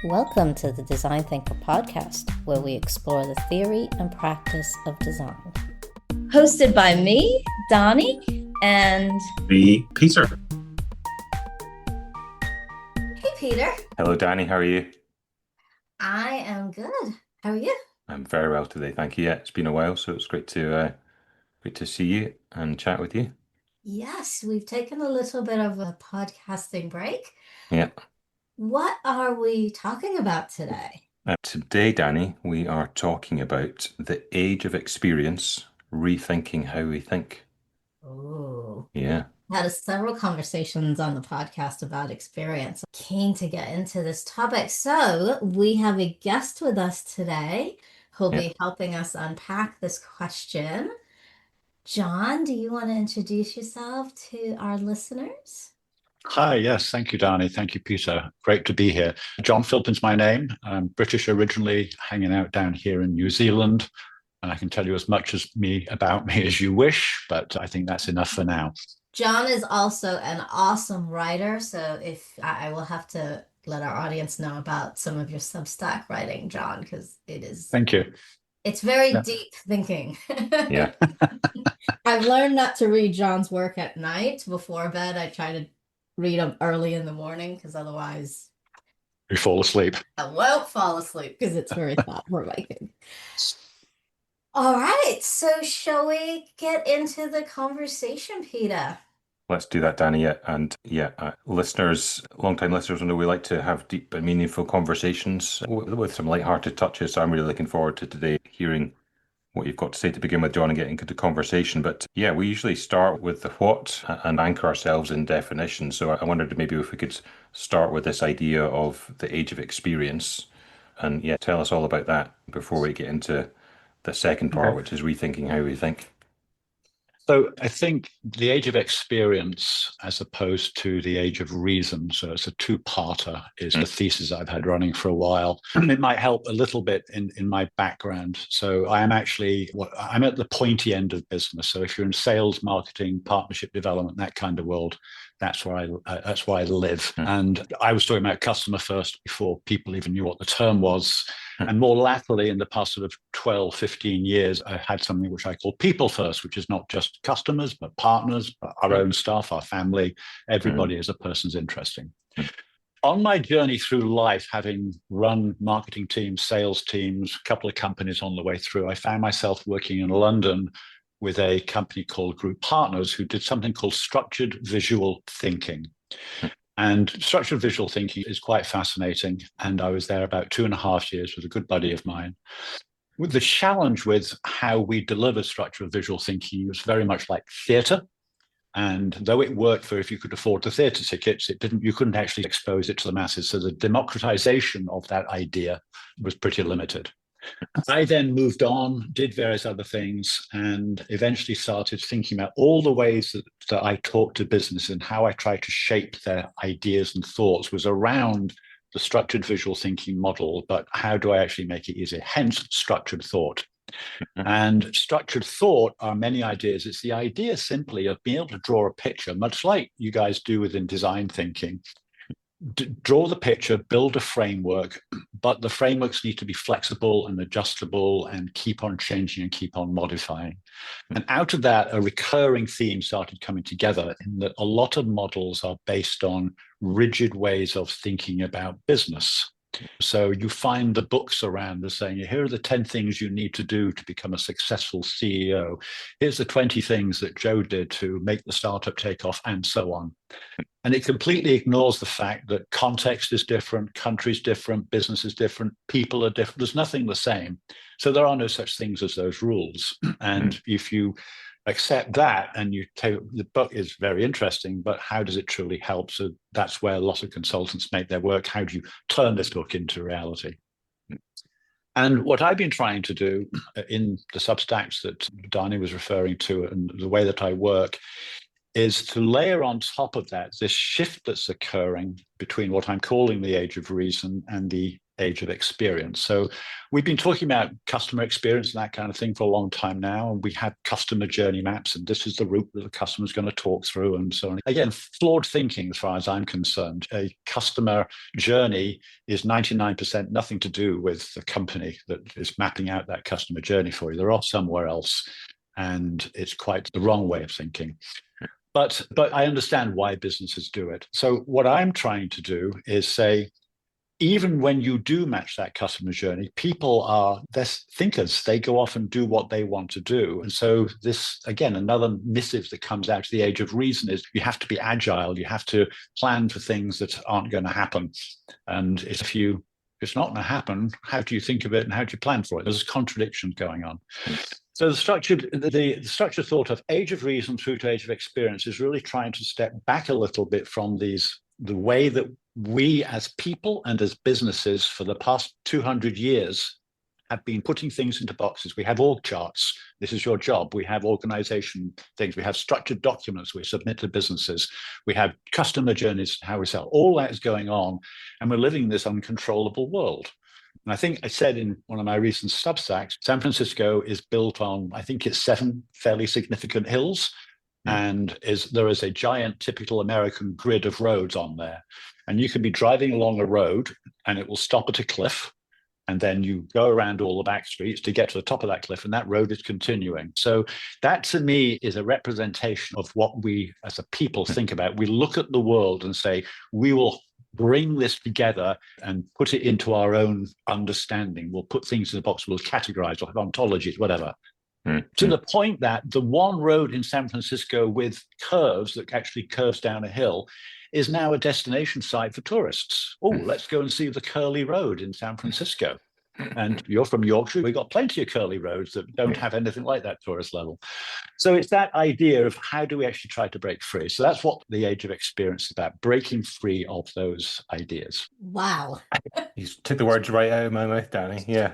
Welcome to the Design Thinker podcast, where we explore the theory and practice of design. Hosted by me, Dani, and me, Peter. Hey, Peter. Hello, Dani. How are you? I am good. How are you? I'm very well today, thank you. Yeah, it's been a while, so it's great to see you and chat with you. Yes, we've taken a little bit of a podcasting break. Yeah. What are we talking about today? Today, Dani, we are talking about the age of experience, rethinking how we think. Oh, Yeah. had several conversations on the podcast about experience. Keen to get into this topic. So we have a guest with us today who'll Yeah. be helping us unpack this question. John, do you want to introduce yourself to our listeners? Hi, yes, thank you, Dani. Thank you, Peter. Great to be here. John Philpin's my name. I'm British originally, hanging out down here in New Zealand. And I can tell you as much about me as you wish, but I think that's enough for now. John is also an awesome writer, so if I will have to let our audience know about some of your Substack writing, John, because it is. Thank you. It's very deep thinking. Yeah. I've learned not to read John's work at night before bed. I try to read them early in the morning because otherwise You fall asleep. I won't fall asleep because it's very thought-provoking. All right, so shall we get into the conversation, Peter? Let's do that, Dani. Yeah. And listeners, long-time listeners, I know we like to have deep and meaningful conversations with some light-hearted touches. So I'm really looking forward to today hearing what you've got to say to begin with, John, and getting into conversation. But yeah, we usually start with the what and anchor ourselves in definition. So I wondered maybe if we could start with this idea of the age of experience and tell us all about that before we get into the second part, which is rethinking how we think. So I think the age of experience as opposed to the age of reason, so it's a two-parter, is the thesis I've had running for a while. It might help a little bit in my background. So I'm at the pointy end of business. So if you're in sales, marketing, partnership development, that kind of world, that's where I live. And I was talking about customer first before people even knew what the term was. And more latterly, in the past sort of 12, 15 years, I had something which I call people first, which is not just customers, but partners, but our own staff, our family, everybody as a person's interesting. On my journey through life, having run marketing teams, sales teams, a couple of companies on the way through, I found myself working in London with a company called Group Partners who did something called structured visual thinking. And structured visual thinking is quite fascinating. And I was there about 2.5 years with a good buddy of mine. With the challenge with how we deliver structured visual thinking was very much like theatre. And though it worked for if you could afford the theatre tickets, you couldn't actually expose it to the masses. So the democratization of that idea was pretty limited. I then moved on, did various other things, and eventually started thinking about all the ways that I talk to business and how I try to shape their ideas and thoughts was around the structured visual thinking model, but how do I actually make it easier? Hence, structured thought. And structured thought are many ideas. It's the idea simply of being able to draw a picture, much like you guys do within design thinking. Draw the picture, build a framework, but the frameworks need to be flexible and adjustable and keep on changing and keep on modifying. And out of that, a recurring theme started coming together in that a lot of models are based on rigid ways of thinking about business. So you find the books around that saying, here are the 10 things you need to do to become a successful CEO. Here's the 20 things that Joe did to make the startup take off, and so on. And it completely ignores the fact that context is different, country's different, business is different, people are different. There's nothing the same. So there are no such things as those rules. And if you accept that and you take the book is very interesting, but how does it truly help? So that's where lots of consultants make their work. How do you turn this book into reality? And what I've been trying to do in the Substacks that Dani was referring to and the way that I work is to layer on top of that this shift that's occurring between what I'm calling the age of reason and the age of experience. So we've been talking about customer experience and that kind of thing for a long time now. And we have customer journey maps, and this is the route that the customer is going to talk through and so on. Again, flawed thinking as far as I'm concerned. A customer journey is 99% nothing to do with the company that is mapping out that customer journey for you. They're off somewhere else, and it's quite the wrong way of thinking. But I understand why businesses do it. So what I'm trying to do is say, even when you do match that customer journey, people are, they're thinkers. They go off and do what they want to do. And so this, again, another missive that comes out to the age of reason is you have to be agile. You have to plan for things that aren't going to happen. And if it's not going to happen, how do you think of it and how do you plan for it? There's contradictions going on. So the structured thought of age of reason through to age of experience is really trying to step back a little bit from the way that we as people and as businesses for the past 200 years have been putting things into boxes. We have org charts. This is your job. We have organization things. We have structured documents we submit to businesses. We have customer journeys, how we sell. All that is going on, and we're living in this uncontrollable world. And I think I said in one of my recent Substacks, San Francisco is built on, I think it's 7 fairly significant hills. And there is a giant typical American grid of roads on there. And you can be driving along a road and it will stop at a cliff. And then you go around all the back streets to get to the top of that cliff, and that road is continuing. So that to me is a representation of what we as a people think about. We look at the world and say, we will bring this together and put it into our own understanding. We'll put things in the box, we'll categorize, we'll have ontologies, whatever. To the point that the one road in San Francisco with curves that actually curves down a hill is now a destination site for tourists. Oh, let's go and see the curly road in San Francisco. And you're from Yorkshire, we've got plenty of curly roads that don't have anything like that tourist level. So it's that idea of how do we actually try to break free? So that's what the age of experience is about, breaking free of those ideas. Wow. You took the words right out of my mouth, Dani. Yeah.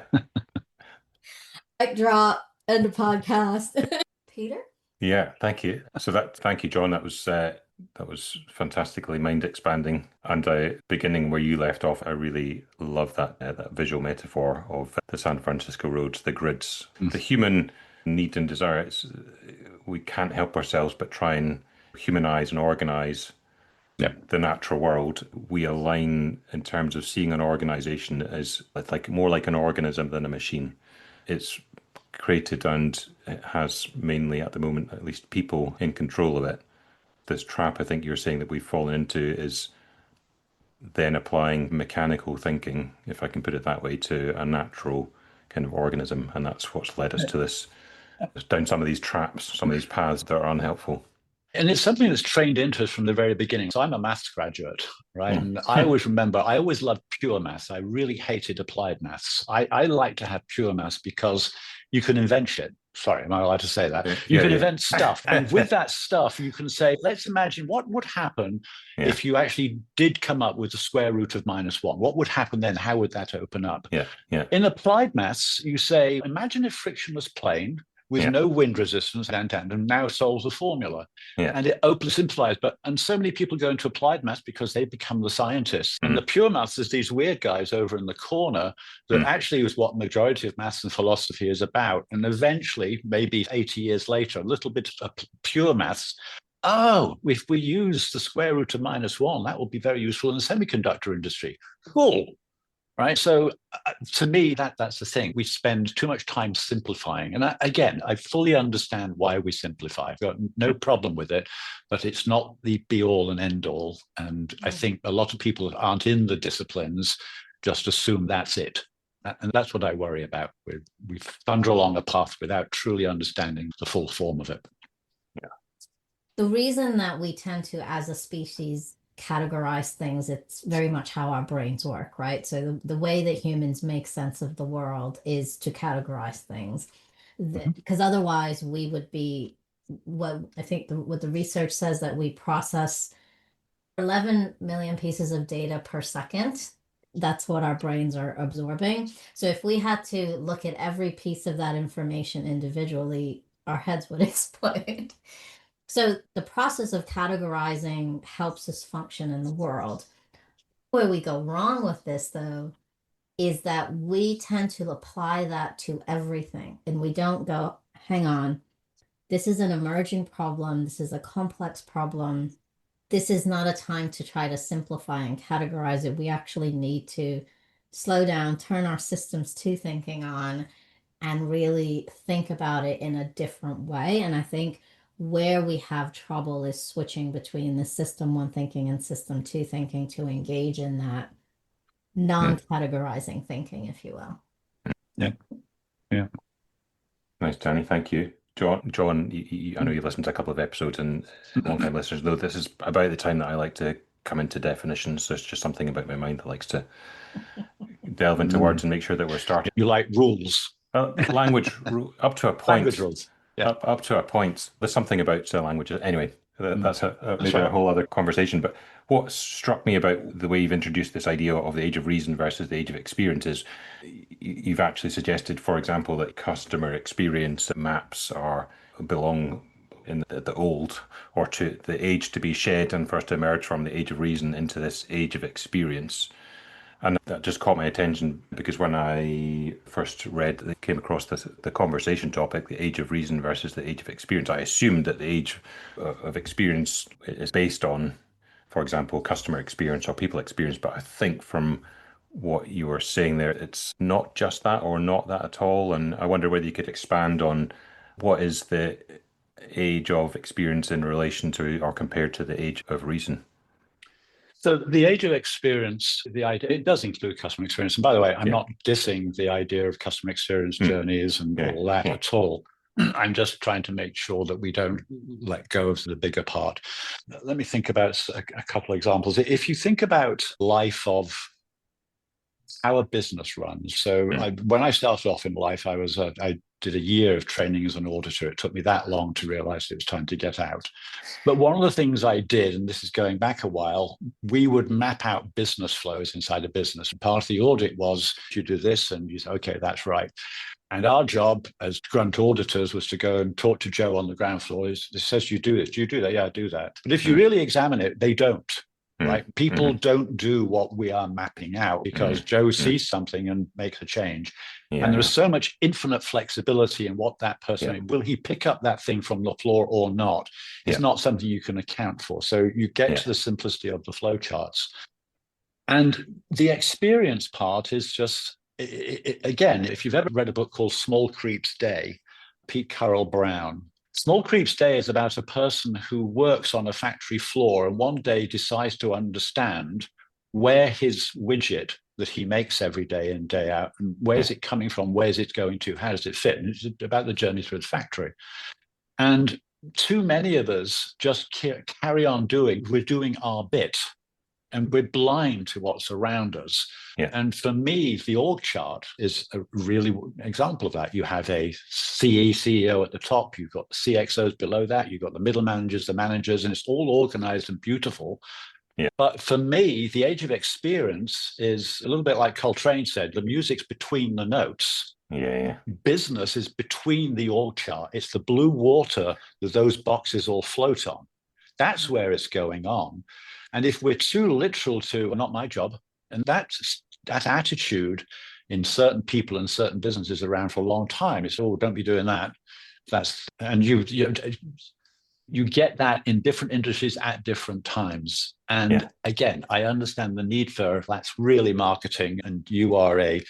Mic drop. End of podcast. Peter? Yeah, thank you. So thank you, John. That was fantastically mind expanding. And beginning where you left off, I really love that visual metaphor of the San Francisco roads, the grids, the human need and desire. We can't help ourselves but try and humanize and organize the natural world. We align in terms of seeing an organization as more like an organism than a machine. It's created and it has mainly at the moment at least people in control of it. This trap I think you're saying that we've fallen into is then applying mechanical thinking, if I can put it that way, to a natural kind of organism, and that's what's led us to this down some of these traps, some of these paths that are unhelpful. And it's something that's trained into us from the very beginning. So I'm a maths graduate, right? And I always loved pure maths. I really hated applied maths. I like to have pure maths because you can invent shit. Sorry, am I allowed to say that? You can invent stuff. And with that stuff, you can say, let's imagine what would happen if you actually did come up with the square root of -1. What would happen then? How would that open up? In applied maths, you say, imagine if friction was plane with no wind resistance and now solves the formula. And it simplifies. And so many people go into applied maths because they become the scientists. And the pure maths is these weird guys over in the corner that actually is what majority of maths and philosophy is about. And eventually, maybe 80 years later, a little bit of pure maths. Oh, if we use the square root of -1, that will be very useful in the semiconductor industry. Cool. Right. So to me, that's the thing. We spend too much time simplifying. And I fully understand why we simplify. I've got no problem with it, but it's not the be all and end all. And I think a lot of people that aren't in the disciplines just assume that's it. And that's what I worry about. We thunder along a path without truly understanding the full form of it. The reason that we tend to, as a species, categorize things, it's very much how our brains work, right? So the way that humans make sense of the world is to categorize things, because otherwise we would be, what I think what the research says, that we process 11 million pieces of data per second. That's what our brains are absorbing. So if we had to look at every piece of that information individually, our heads would explode. So the process of categorizing helps us function in the world. Where we go wrong with this, though, is that we tend to apply that to everything. And we don't go, hang on, this is an emerging problem. This is a complex problem. This is not a time to try to simplify and categorize it. We actually need to slow down, turn our systems to thinking on, and really think about it in a different way. And I think where we have trouble is switching between the system one thinking and system two thinking to engage in that non-categorizing thinking, if you will. Yeah. Yeah. Nice, Danny. Thank you. John, I know you've listened to a couple of episodes, and long-time listeners know this is about the time that I like to come into definitions. There's just something about my mind that likes to delve into words and make sure that we're starting. You like rules. Language, up to a point. Language rules. Yeah. Up to a point. There's something about languages. Anyway, that's maybe a whole other conversation. But what struck me about the way you've introduced this idea of the age of reason versus the age of experience is you've actually suggested, for example, that customer experience maps belong in the old, or to the age to be shed and first to emerge from the age of reason into this age of experience. And that just caught my attention because when I first came across the conversation topic, the age of reason versus the age of experience, I assumed that the age of experience is based on, for example, customer experience or people experience. But I think from what you were saying there, it's not just that or not that at all. And I wonder whether you could expand on what is the age of experience in relation to or compared to the age of reason. So the age of experience, the idea, it does include customer experience. And by the way, I'm not dissing the idea of customer experience journeys and all that at all. I'm just trying to make sure that we don't let go of the bigger part. Let me think about a couple of examples. If you think about life of how a business runs. So when I started off in life, I did a year of training as an auditor. It took me that long to realize it was time to get out. But one of the things I did, and this is going back a while, we would map out business flows inside a business. Part of the audit was you do this and you say, okay, that's right. And our job as grunt auditors was to go and talk to Joe on the ground floor. It says you do this. Do you do that? Yeah, I do that. But if you really examine it, they don't. Right? People don't do what we are mapping out because Joe sees something and makes a change. And there is so much infinite flexibility in what that person, will he pick up that thing from the floor or not? It's not something you can account for. So you get to the simplicity of the flow charts. And the experience part is just, again, if you've ever read a book called Small Creeps Day, Pete Carroll Brown, Small Creeps Day is about a person who works on a factory floor and one day decides to understand where his widget that he makes every day in, day out, and where's it coming from, where's it going to, how does it fit? And it's about the journey through the factory. And too many of us just carry on we're doing our bit. And we're blind to what's around us. And for me, the org chart is a really example of that. You have a CEO at the top, you've got the CXOs below that, you've got the middle managers, the managers, and it's all organized and beautiful. But for me, the age of experience is a little bit like Coltrane said, the music's between the notes. Business is between the org chart. It's the blue water that those boxes all float on. That's where it's going on. And if we're too literal to, well, not my job, and that attitude in certain people and certain businesses around for a long time, it's, oh, don't be doing that. And you get that in different industries at different times. And again, I understand the need for that's really marketing, and you are a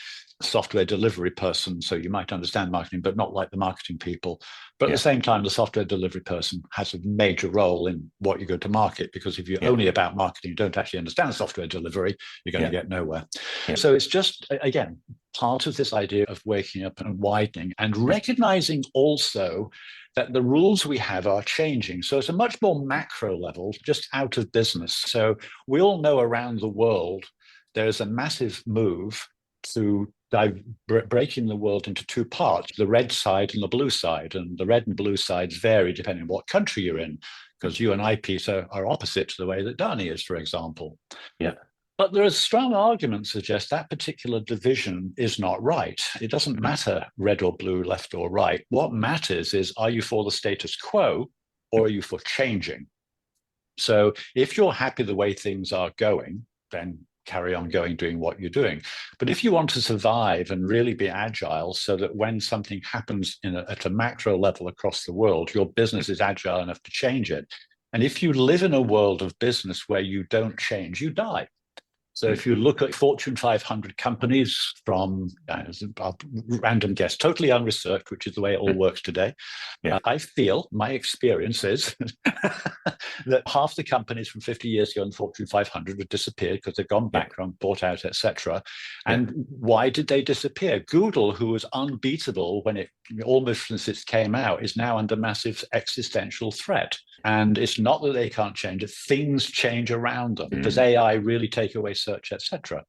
software delivery person, so you might understand marketing, but not like the marketing people. But at the same time, the software delivery person has a major role in what you go to market, because if you're only about marketing, you don't actually understand software delivery, you're going to get nowhere. So it's just, again, part of this idea of waking up and widening and recognizing also that the rules we have are changing. So it's a much more macro level, just out of business. So we all know around the world, there's a massive move to breaking the world into two parts, the red side and the blue side. And the red and blue sides vary depending on what country you're in, because you and I, Peter, are opposite to the way that Dani is, for example. But there are strong arguments that suggest that particular division is not right. It doesn't matter red or blue, left or right. What matters is, are you for the status quo or are you for changing? So if you're happy the way things are going, then carry on going doing what you're doing. But if you want to survive and really be agile so that when something happens at a macro level across the world, your business is agile enough to change it. And if you live in a world of business where you don't change, you die. So if you look at Fortune 500 companies from, random guess, totally unresearched, which is the way it all works today, I feel, my experience is that half the companies from 50 years ago in Fortune 500 have disappeared because they've gone bankrupt, bought out, etc. And why did they disappear? Google, who was unbeatable when it almost since it came out, is now under massive existential threat. And it's not that they can't change it, things change around them. Does AI really take away search, etc.?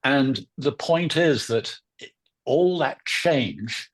And the point is that all that change,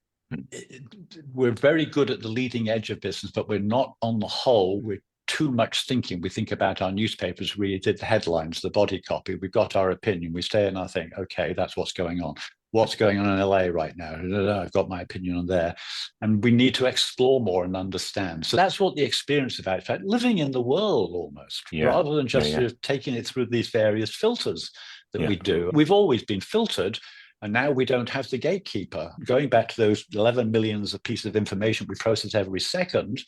we're very good at the leading edge of business, but we're not on the whole. We're too much thinking. We think about our newspapers, we did the headlines, the body copy, we've got our opinion, we stay and I think, okay, that's what's going on. What's going on in LA right now? I've got my opinion on there. And we need to explore more and understand. So that's what the experience of in fact, living in the world almost, rather than just sort of taking it through these various filters that we do. We've always been filtered, and now we don't have the gatekeeper. Going back to those 11 millions of pieces of information we process every second,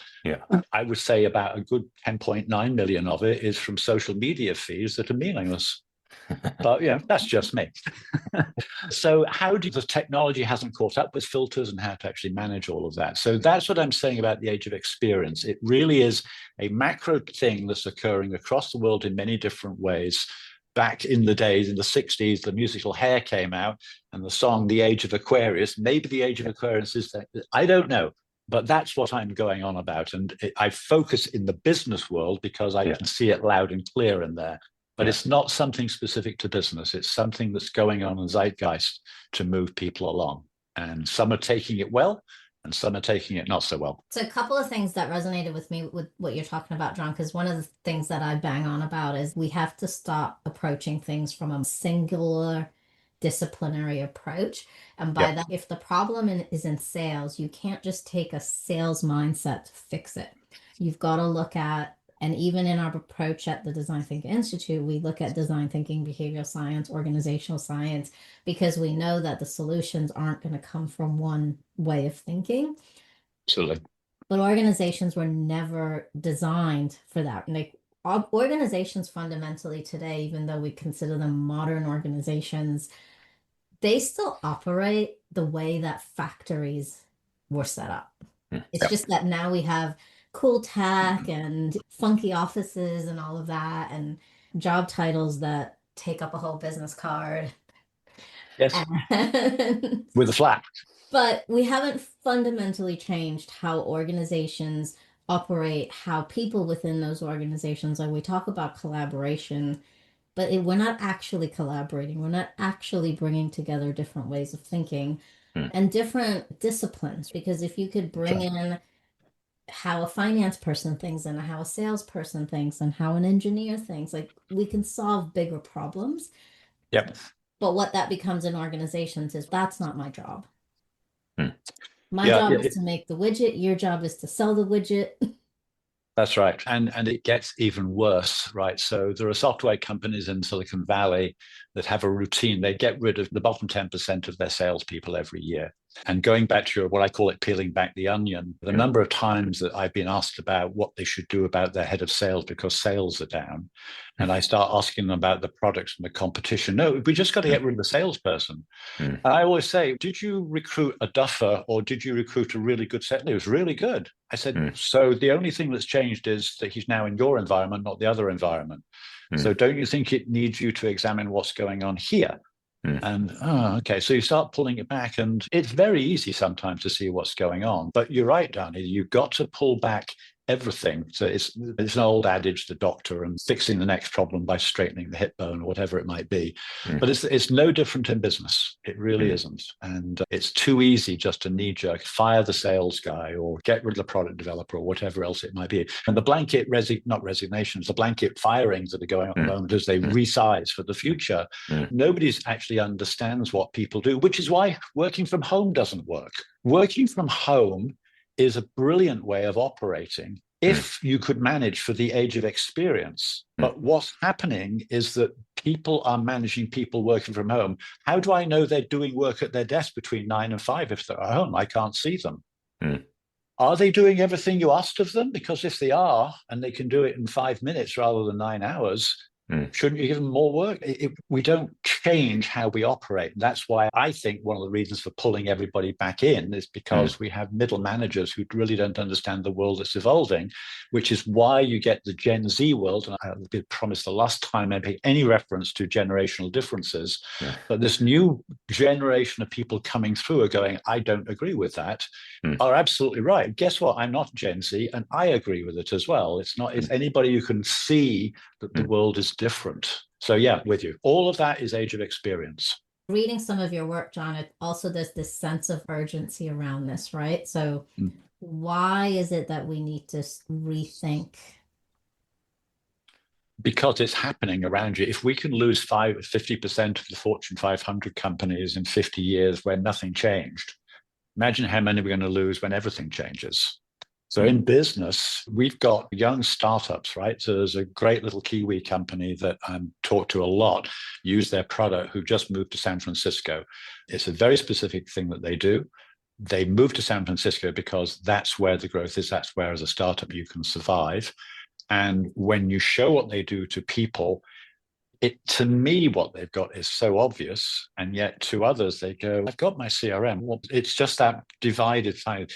I would say about a good 10.9 million of it is from social media feeds that are meaningless. But that's just me. So how do the technology hasn't caught up with filters and how to actually manage all of that? So that's what I'm saying about the age of experience. It really is a macro thing that's occurring across the world in many different ways. Back in the days, in the 60s, the musical Hair came out and the song The Age of Aquarius. Maybe the Age of Aquarius is that, I don't know. But that's what I'm going on about. And I focus in the business world because I can see it loud and clear in there. But it's not something specific to business. It's something that's going on in zeitgeist to move people along. And some are taking it well, and some are taking it not so well. So a couple of things that resonated with me with what you're talking about, John, because one of the things that I bang on about is we have to stop approaching things from a singular disciplinary approach. And by that, if the problem is in sales, you can't just take a sales mindset to fix it. You've got to look at, and even in our approach at the Design Thinking Institute, we look at design thinking, behavioral science, organizational science, because we know that the solutions aren't going to come from one way of thinking. Absolutely. But organizations were never designed for that. Like organizations fundamentally today, even though we consider them modern organizations, they still operate the way that factories were set up. It's just that now we have cool tech and funky offices and all of that, and job titles that take up a whole business card. Yes. With a flag. But we haven't fundamentally changed how organizations operate, how people within those organizations, like we talk about collaboration, but we're not actually collaborating. We're not actually bringing together different ways of thinking and different disciplines. Because if you could bring in how a finance person thinks and how a salesperson thinks and how an engineer thinks, like we can solve bigger problems. Yep. But what that becomes in organizations is that's not my job. My Yeah, job is to make the widget. Your job is to sell the widget. That's right. And it gets even worse, right? So there are software companies in Silicon Valley that have a routine. They get rid of the bottom 10% of their salespeople every year. And going back to what I call it, peeling back the onion, the number of times that I've been asked about what they should do about their head of sales because sales are down. And I start asking them about the products and the competition. No, we just got to get rid of the salesperson. And I always say, did you recruit a duffer or did you recruit a really good salesman? It was really good. I said, so the only thing that's changed is that he's now in your environment, not the other environment. So don't you think it needs you to examine what's going on here? And, okay, so you start pulling it back, and it's very easy sometimes to see what's going on. But you're right, Dani, you've got to pull back everything. So it's an old adage, the doctor, and fixing the next problem by straightening the hip bone or whatever it might be. But it's no different in business. It really isn't. And it's too easy just to knee-jerk, fire the sales guy or get rid of the product developer or whatever else it might be. And the blanket, not resignations, the blanket firings that are going on at the moment as they resize for the future, nobody's actually understands what people do, which is why working from home doesn't work. Working from home is a brilliant way of operating if you could manage for the age of experience. But what's happening is that people are managing people working from home. How do I know they're doing work at their desk between 9 and 5 if they're at home? I can't see them. Are they doing everything you asked of them? Because if they are, and they can do it in 5 minutes rather than 9 hours, shouldn't you give them more work? We don't change how we operate. That's why I think one of the reasons for pulling everybody back in is because we have middle managers who really don't understand the world that's evolving, which is why you get the Gen Z world. And I promised the last time I make any reference to generational differences, but this new generation of people coming through are going, I don't agree with that, are absolutely right. Guess what? I'm not Gen Z, and I agree with it as well. It's not, it's anybody who can see that the world is different. So yeah, with you. All of that is age of experience. Reading some of your work, John, it also there's this sense of urgency around this, right? So why is it that we need to rethink? Because it's happening around you. If we can lose 50% of the Fortune 500 companies in 50 years where nothing changed, imagine how many we're going to lose when everything changes. So in business, we've got young startups, right? So there's a great little Kiwi company that I'm talked to a lot, use their product, who just moved to San Francisco. It's a very specific thing that they do. They moved to San Francisco because that's where the growth is. That's where, as a startup, you can survive. And when you show what they do to people, to me, what they've got is so obvious. And yet to others, they go, I've got my CRM. Well, it's just that divided side.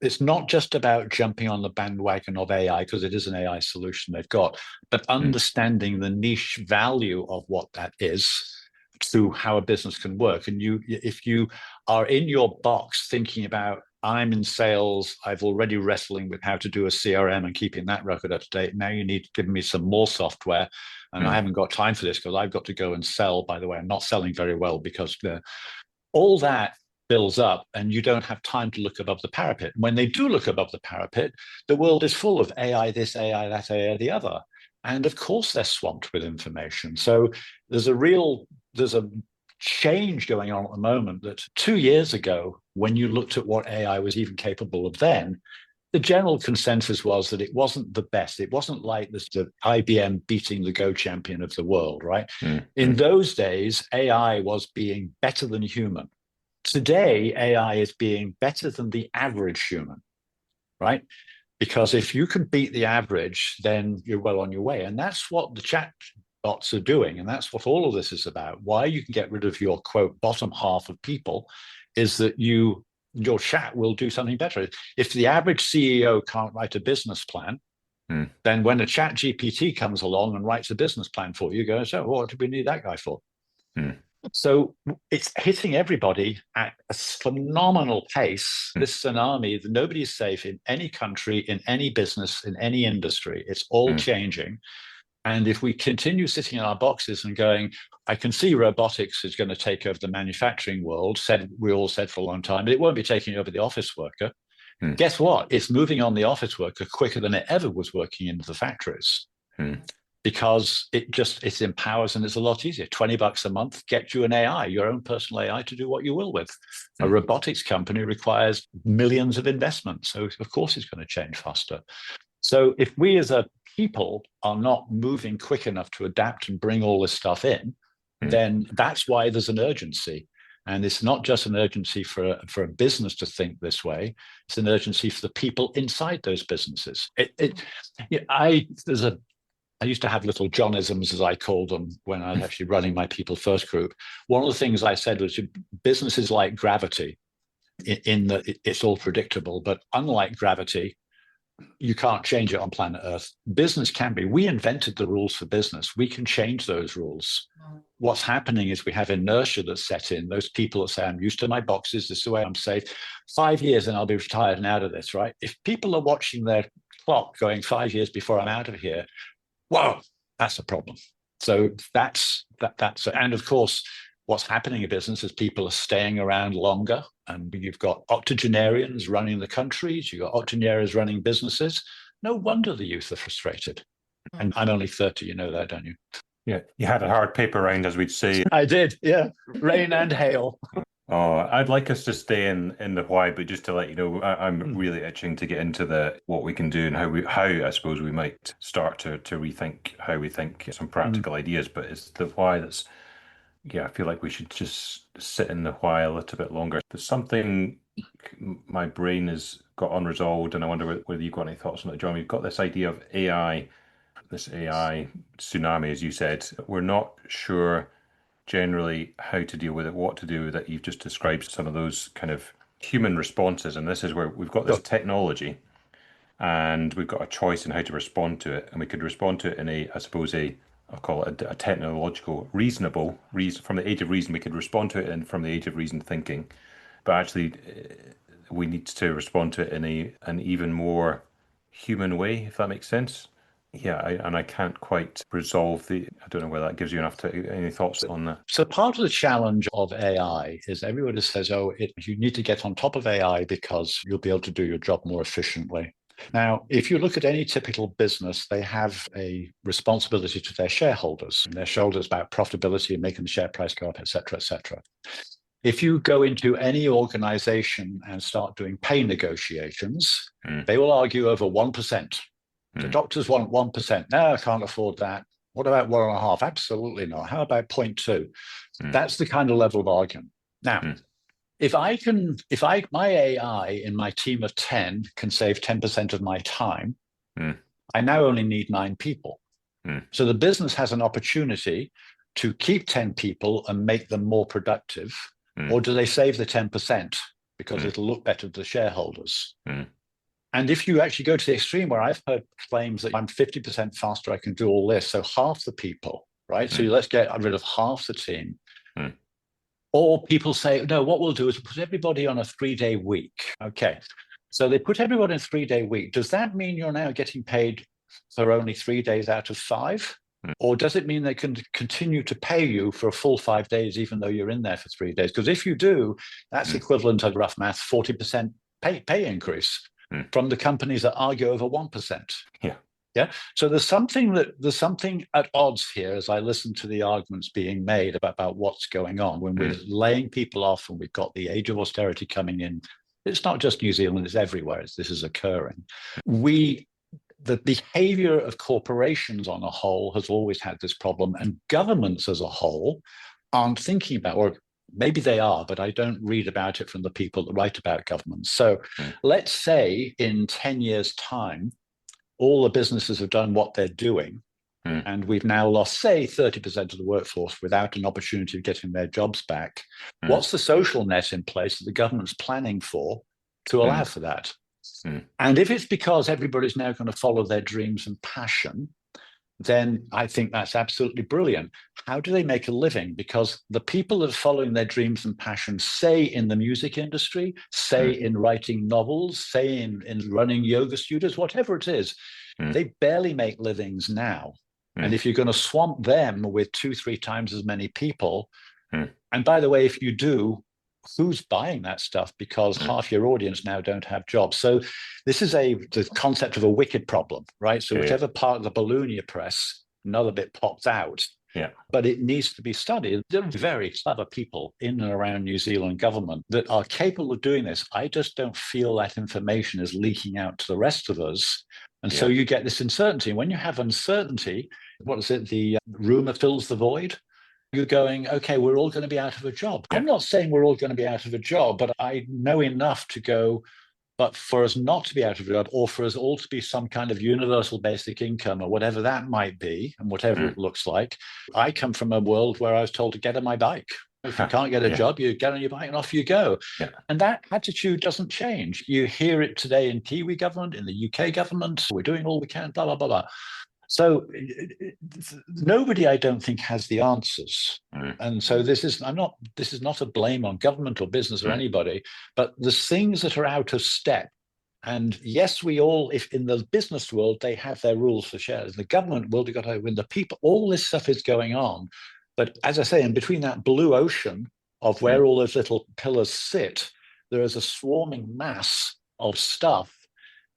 It's not just about jumping on the bandwagon of AI, because it is an AI solution they've got, but understanding the niche value of what that is to how a business can work. And if you are in your box thinking about, I'm in sales, I've already wrestling with how to do a CRM and keeping that record up to date. Now you need to give me some more software. And I haven't got time for this because I've got to go and sell. By the way, I'm not selling very well because all that builds up and you don't have time to look above the parapet. When they do look above the parapet, the world is full of AI this, AI that, AI the other. And of course they're swamped with information. So there's a change going on at the moment that 2 years ago, when you looked at what AI was even capable of then, the general consensus was that it wasn't the best. It wasn't like the IBM beating the Go champion of the world, right? In those days, AI was being better than human. Today, AI is being better than the average human, right? Because if you can beat the average, then you're well on your way. And that's what the chat bots are doing. And that's what all of this is about. Why you can get rid of your, quote, bottom half of people is that your chat will do something better. If the average CEO can't write a business plan, then when a chat GPT comes along and writes a business plan for you, you go, so what do we need that guy for? So it's hitting everybody at a phenomenal pace. This tsunami, nobody's safe in any country, in any business, in any industry. It's all changing. And if we continue sitting in our boxes and going, I can see robotics is going to take over the manufacturing world, we all said for a long time, but it won't be taking over the office worker. Guess what? It's moving on the office worker quicker than it ever was working into the factories. Because it empowers and it's a lot easier. $20 a month, get you an AI, your own personal AI to do what you will with. A robotics company requires millions of investment. So of course it's going to change faster. So if we as a people are not moving quick enough to adapt and bring all this stuff in, then that's why there's an urgency. And it's not just an urgency for a business to think this way. It's an urgency for the people inside those businesses. I used to have little Johnisms, as I called them, when I was actually running my People First group. One of the things I said was business is like gravity in that it's all predictable, but unlike gravity, you can't change it on planet Earth. Business can be. We invented the rules for business. We can change those rules. What's happening is we have inertia that's set in. Those people that say, I'm used to my boxes, this is the way I'm safe. 5 years and I'll be retired and out of this, right? If people are watching their clock going 5 years before I'm out of here, whoa, that's a problem. So that's and of course, what's happening in business is people are staying around longer, and you've got octogenarians running the countries, you've got octogenarians running businesses. No wonder the youth are frustrated. And I'm only 30, you know that, don't you? Yeah, you had a hard paper round, as we'd say. I did, yeah. Rain and hail. Oh, I'd like us to stay in the why, but just to let you know, I'm Mm, really itching to get into the what we can do and how I suppose we might start to rethink how we think some mm. practical ideas. But it's the why that's yeah, I feel like we should just sit in the why a little bit longer. There's something my brain has got unresolved, and I wonder whether you've got any thoughts on it, John. We've got this idea of AI, this AI tsunami, as you said. We're not sure generally how to deal with it, what to do with it. You've just described some of those kind of human responses, and this is where we've got this Sure. technology and we've got a choice in how to respond to it. And we could respond to it in a, I suppose, I'll call it a technological, reasonable reason. From the age of reason, we could respond to it in from the age of reason thinking. But actually, we need to respond to it in an even more human way, if that makes sense. Yeah, and I can't quite resolve the. I don't know whether that gives you enough to any thoughts on that. So part of the challenge of AI is everybody says, oh, you need to get on top of AI because you'll be able to do your job more efficiently. Now, if you look at any typical business, they have a responsibility to their shareholders, and their shareholders about profitability and making the share price go up, et cetera, et cetera. If you go into any organization and start doing pay negotiations, they will argue over 1%. The doctors want 1%. No, I can't afford that. What about 1.5? Absolutely not. How about 0.2? That's the kind of level of argument. Now, if my AI in my team of 10 can save 10% of my time, I now only need 9 people. So the business has an opportunity to keep 10 people and make them more productive, or do they save the 10% because it'll look better to the shareholders? And if you actually go to the extreme where I've heard claims that I'm 50% faster, I can do all this, so half the people, right? So let's get rid of half the team. Or people say, no, what we'll do is put everybody on a 3-day week. Okay. So they put everybody on a 3-day week. Does that mean you're now getting paid for only 3 days out of 5? Or does it mean they can continue to pay you for a full 5 days, even though you're in there for 3 days? Because if you do, that's equivalent to rough math, 40% pay increase from the companies that argue over 1%. Yeah. Yeah. So there's something at odds here as I listen to the arguments being made about what's going on when we're laying people off and we've got the age of austerity coming in. It's not just New Zealand, it's everywhere. This is occurring. The behavior of corporations on a whole has always had this problem, and governments as a whole aren't thinking about, or maybe they are, but I don't read about it from the people that write about governments. So let's say in 10 years' time, all the businesses have done what they're doing, and we've now lost, say, 30% of the workforce without an opportunity of getting their jobs back. What's the social net in place that the government's planning for to allow for that? And if it's because everybody's now going to follow their dreams and passion, then I think that's absolutely brilliant. How do they make a living? Because the people that are following their dreams and passion, say in the music industry, say in writing novels, say in running yoga studios, whatever it is, they barely make livings now. And if you're going to swamp them with 2-3 times as many people, and by the way, if you do, who's buying that stuff? Because half your audience now don't have jobs. So this is the concept of a wicked problem, right? So whichever part of the balloon you press, another bit pops out. Yeah. But it needs to be studied. There are very clever people in and around New Zealand government that are capable of doing this. I just don't feel that information is leaking out to the rest of us. And so you get this uncertainty. When you have uncertainty, what is it? The rumor fills the void. You're going, okay, we're all going to be out of a job. I'm not saying we're all going to be out of a job, but I know enough to go, but for us not to be out of a job, or for us all to be some kind of universal basic income or whatever that might be, and whatever it looks like. I come from a world where I was told to get on my bike. If you can't get a job, you get on your bike and off you go. And that attitude doesn't change. You hear it today in Kiwi government, in the UK government. We're doing all we can, blah, blah, blah, blah. So nobody, I don't think, has the answers. And so this is not a blame on government or business or anybody, but there's things that are out of step. And yes, we all, if in the business world, they have their rules for shares. The government world, you've got to win the people. All this stuff is going on. But as I say, in between that blue ocean of where all those little pillars sit, there is a swarming mass of stuff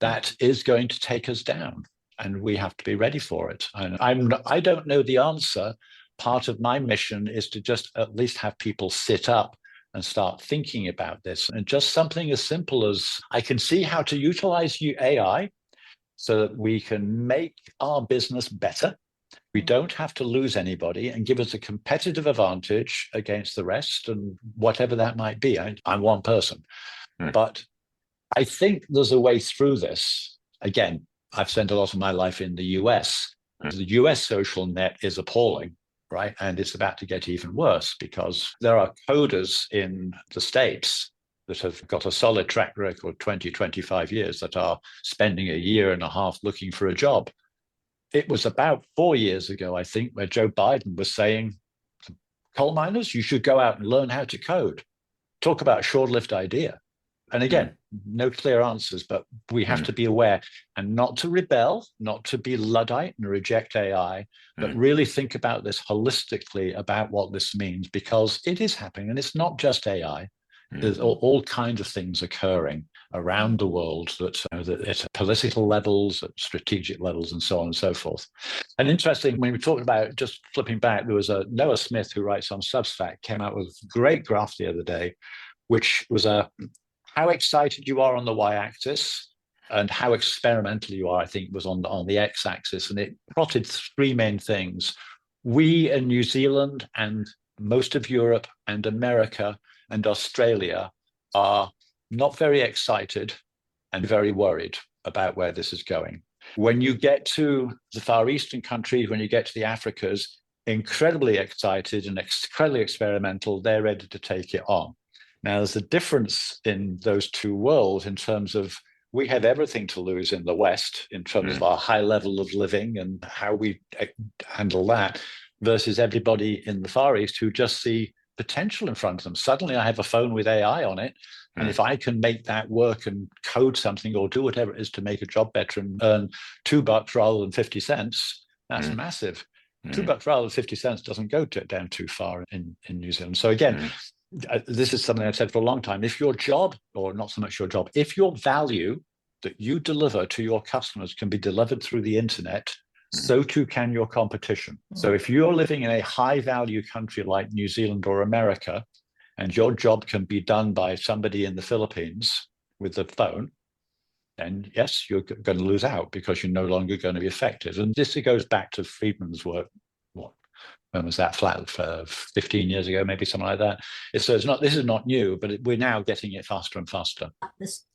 that is going to take us down. And we have to be ready for it. And I don't know the answer. Part of my mission is to just at least have people sit up and start thinking about this. And just something as simple as I can see how to utilize AI so that we can make our business better. We don't have to lose anybody and give us a competitive advantage against the rest and whatever that might be. I'm one person. But I think there's a way through this. Again, I've spent a lot of my life in the US. The US social net is appalling, right? And it's about to get even worse because there are coders in the States that have got a solid track record, 20, 25 years, that are spending a year and a half looking for a job. It was about 4 years ago, I think, where Joe Biden was saying, coal miners, you should go out and learn how to code. Talk about a short-lived idea. And again, no clear answers, but we have to be aware and not to rebel, not to be Luddite and reject AI, but really think about this holistically about what this means, because it is happening. And it's not just AI. There's all kinds of things occurring around the world that at political levels, at strategic levels, and so on and so forth. And interesting, when we talked about, just flipping back, there was a Noah Smith who writes on Substack, came out with a great graph the other day, which was how excited you are on the y-axis and how experimental you are, I think, was on the x-axis. And it plotted three main things. We in New Zealand and most of Europe and America and Australia are not very excited and very worried about where this is going. When you get to the Far Eastern countries, when you get to the Africas, incredibly excited and incredibly experimental, they're ready to take it on. Now, there's a difference in those two worlds in terms of we have everything to lose in the West in terms of our high level of living and how we handle that versus everybody in the Far East who just see potential in front of them. Suddenly I have a phone with AI on it. And if I can make that work and code something or do whatever it is to make a job better and earn $2 rather than 50 cents, that's massive. $2 rather than 50 cents doesn't go down too far in New Zealand. So again, this is something I've said for a long time. If your job, or not so much your job, if your value that you deliver to your customers can be delivered through the internet, so too can your competition. So if you're living in a high value country like New Zealand or America, and your job can be done by somebody in the Philippines with the phone, then yes, you're going to lose out because you're no longer going to be effective. And this goes back to Friedman's work. When was that? Flat for 15 years ago, maybe something like that. So it's not. This is not new, but we're now getting it faster and faster.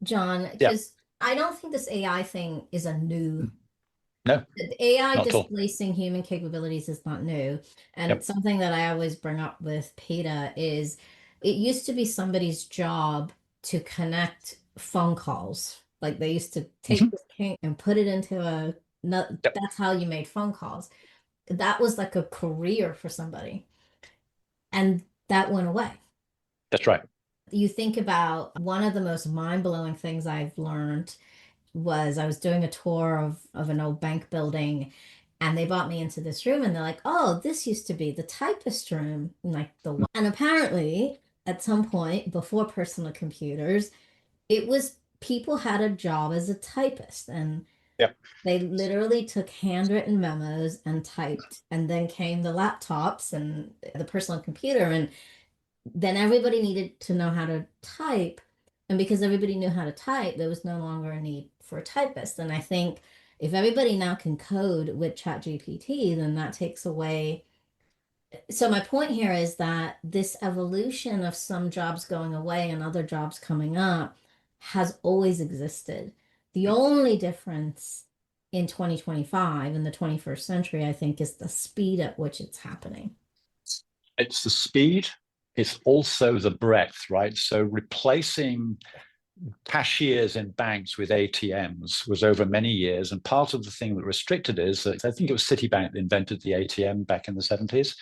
John, because I don't think this AI thing is a new. No, the AI displacing human capabilities is not new. And something that I always bring up with Peter is it used to be somebody's job to connect phone calls. Like they used to take this king and put it into that's how you made phone calls. That was like a career for somebody. And that went away. That's right. You think about one of the most mind-blowing things I've learned was I was doing a tour of an old bank building, and they brought me into this room and they're like, oh, this used to be the typist room, like and apparently at some point before personal computers, it was people had a job as a typist, and they literally took handwritten memos and typed, and then came the laptops and the personal computer, and then everybody needed to know how to type. And because everybody knew how to type, there was no longer a need for a typist. And I think if everybody now can code with ChatGPT, then that takes away. So my point here is that this evolution of some jobs going away and other jobs coming up has always existed. The only difference in 2025, in the 21st century, I think, is the speed at which it's happening. It's the speed. It's also the breadth, right? So replacing cashiers in banks with ATMs was over many years. And part of the thing that restricted is that I think it was Citibank that invented the ATM back in the 70s,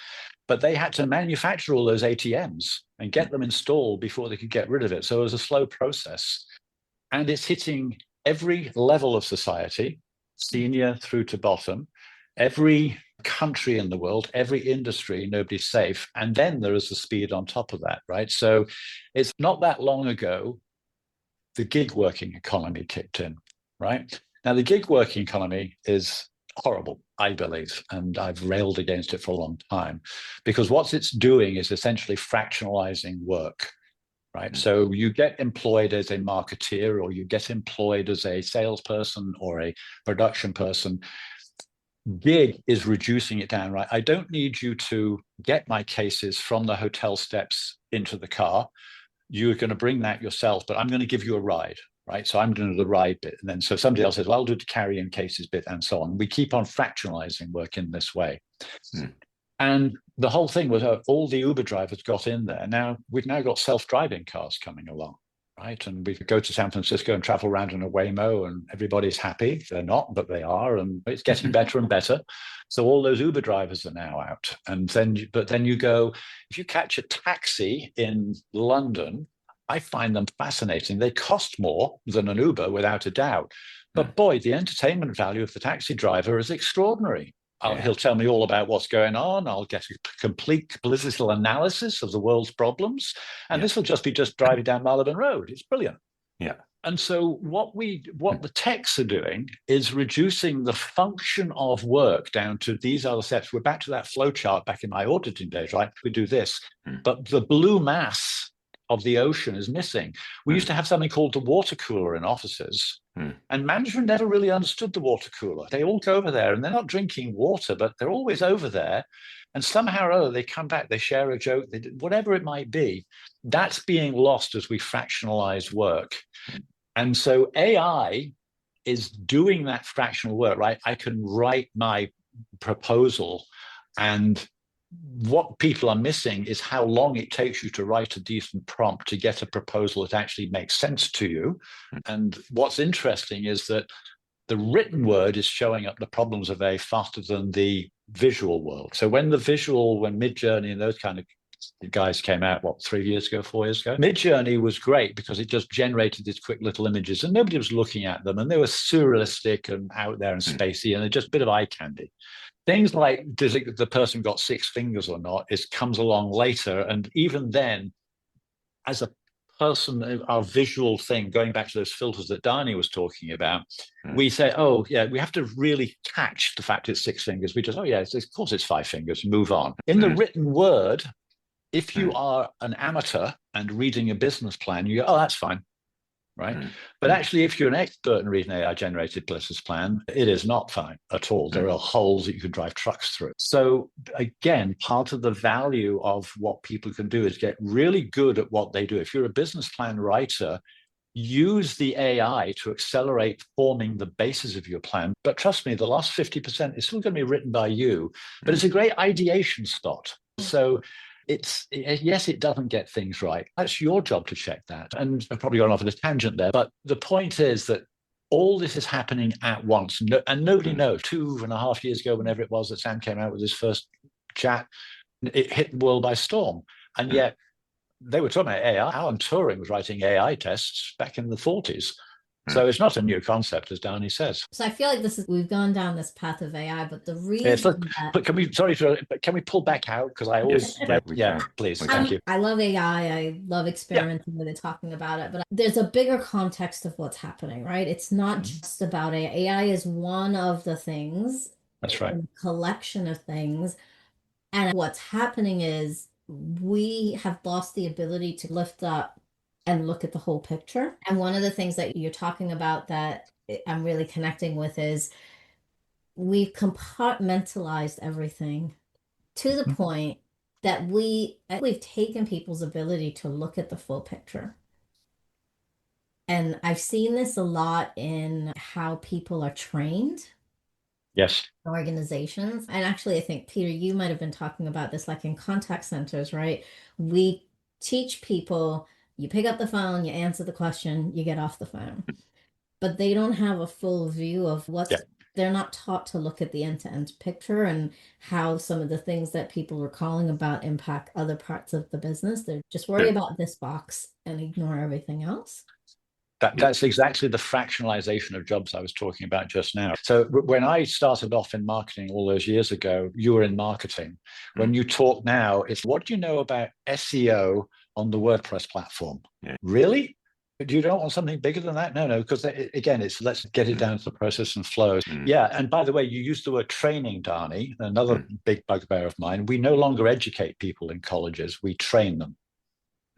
but they had to manufacture all those ATMs and get them installed before they could get rid of it. So it was a slow process. And it's hitting every level of society, senior through to bottom, every country in the world, every industry, nobody's safe. And then there is the speed on top of that, right? So it's not that long ago, the gig working economy kicked in, right? Now, the gig working economy is horrible, I believe, and I've railed against it for a long time, because what it's doing is essentially fractionalizing work. right? So you get employed as a marketeer, or you get employed as a salesperson or a production person. Gig is reducing it down, right? I don't need you to get my cases from the hotel steps into the car. You're going to bring that yourself, but I'm going to give you a ride, right? So I'm doing the ride bit. And then so somebody else says, well, I'll do the carrying cases bit and so on. We keep on fractionalizing work in this way. And the whole thing was all the Uber drivers got in there. Now we've now got self-driving cars coming along, right? And we could go to San Francisco and travel around in a Waymo and everybody's happy. They're not, but they are. And it's getting better and better. So all those Uber drivers are now out. And then, but then you go, if you catch a taxi in London, I find them fascinating. They cost more than an Uber, without a doubt. But boy, the entertainment value of the taxi driver is extraordinary. He'll tell me all about what's going on. I'll get a complete political analysis of the world's problems. And this will just be driving down Marylebone Road. It's brilliant. Yeah. And so what the techs are doing is reducing the function of work down to these other steps. We're back to that flow chart back in my auditing days, right? We do this, but the blue mass of the ocean is missing. We used to have something called the water cooler in offices, and management never really understood the water cooler. They all go over there and they're not drinking water, but they're always over there. And somehow or other, they come back, they share a joke, whatever it might be. That's being lost as we fractionalize work. And so AI is doing that fractional work, right? I can write my proposal, and what people are missing is how long it takes you to write a decent prompt to get a proposal that actually makes sense to you. And what's interesting is that the written word is showing up the problems of AI faster than the visual world. So when Midjourney and those kind of guys came out, 3 years ago, 4 years ago, Midjourney was great because it just generated these quick little images and nobody was looking at them, and they were surrealistic and out there and spacey, and they're just a bit of eye candy. Things like, does the person got 6 fingers or not, comes along later. And even then, as a person, our visual thing, going back to those filters that Dani was talking about, we say, oh, yeah, we have to really catch the fact it's 6 fingers. We just, oh, yeah, of course it's 5 fingers, move on. In the written word, if you are an amateur and reading a business plan, you go, oh, that's fine. Right. But actually, if you're an expert in reading AI-generated business plan, it is not fine at all. There are holes that you could drive trucks through. So again, part of the value of what people can do is get really good at what they do. If you're a business plan writer, use the AI to accelerate forming the basis of your plan. But trust me, the last 50% is still going to be written by you, but it's a great ideation spot. So yes, it doesn't get things right. That's your job to check that. And I've probably gone off on a tangent there, but the point is that all this is happening at once. And nobody knows. 2.5 years ago, whenever it was that Sam came out with his first chat, it hit the world by storm. And yet they were talking about AI. Alan Turing was writing AI tests back in the 40s. So it's not a new concept, as Dani says. So I feel like we've gone down this path of AI, but the reason but can we pull back out? Because I always, please, thank you. I love AI. I love experimenting with it, talking about it, but there's a bigger context of what's happening, right? It's not just about AI. AI is one of the things. That's right. A collection of things. And what's happening is we have lost the ability to lift up and look at the whole picture. And one of the things that you're talking about that I'm really connecting with is we've compartmentalized everything to the point that we've taken people's ability to look at the full picture. And I've seen this a lot in how people are trained. Yes. Organizations. And actually, I think, Peter, you might have been talking about this, like in contact centers, right? We teach people, you pick up the phone, you answer the question, you get off the phone. But they don't have a full view of they're not taught to look at the end-to-end picture and how some of the things that people were calling about impact other parts of the business. They're just worried about this box and ignore everything else. That's exactly the fractionalization of jobs I was talking about just now. So when I started off in marketing all those years ago, you were in marketing. When you talk now, it's what do you know about SEO on the WordPress platform? Really? But you don't want something bigger than that? No, because again, it's let's get it down to the process and flows. Yeah, and by the way, you used the word training, Dani, another big bugbear of mine. We no longer educate people in colleges, we train them.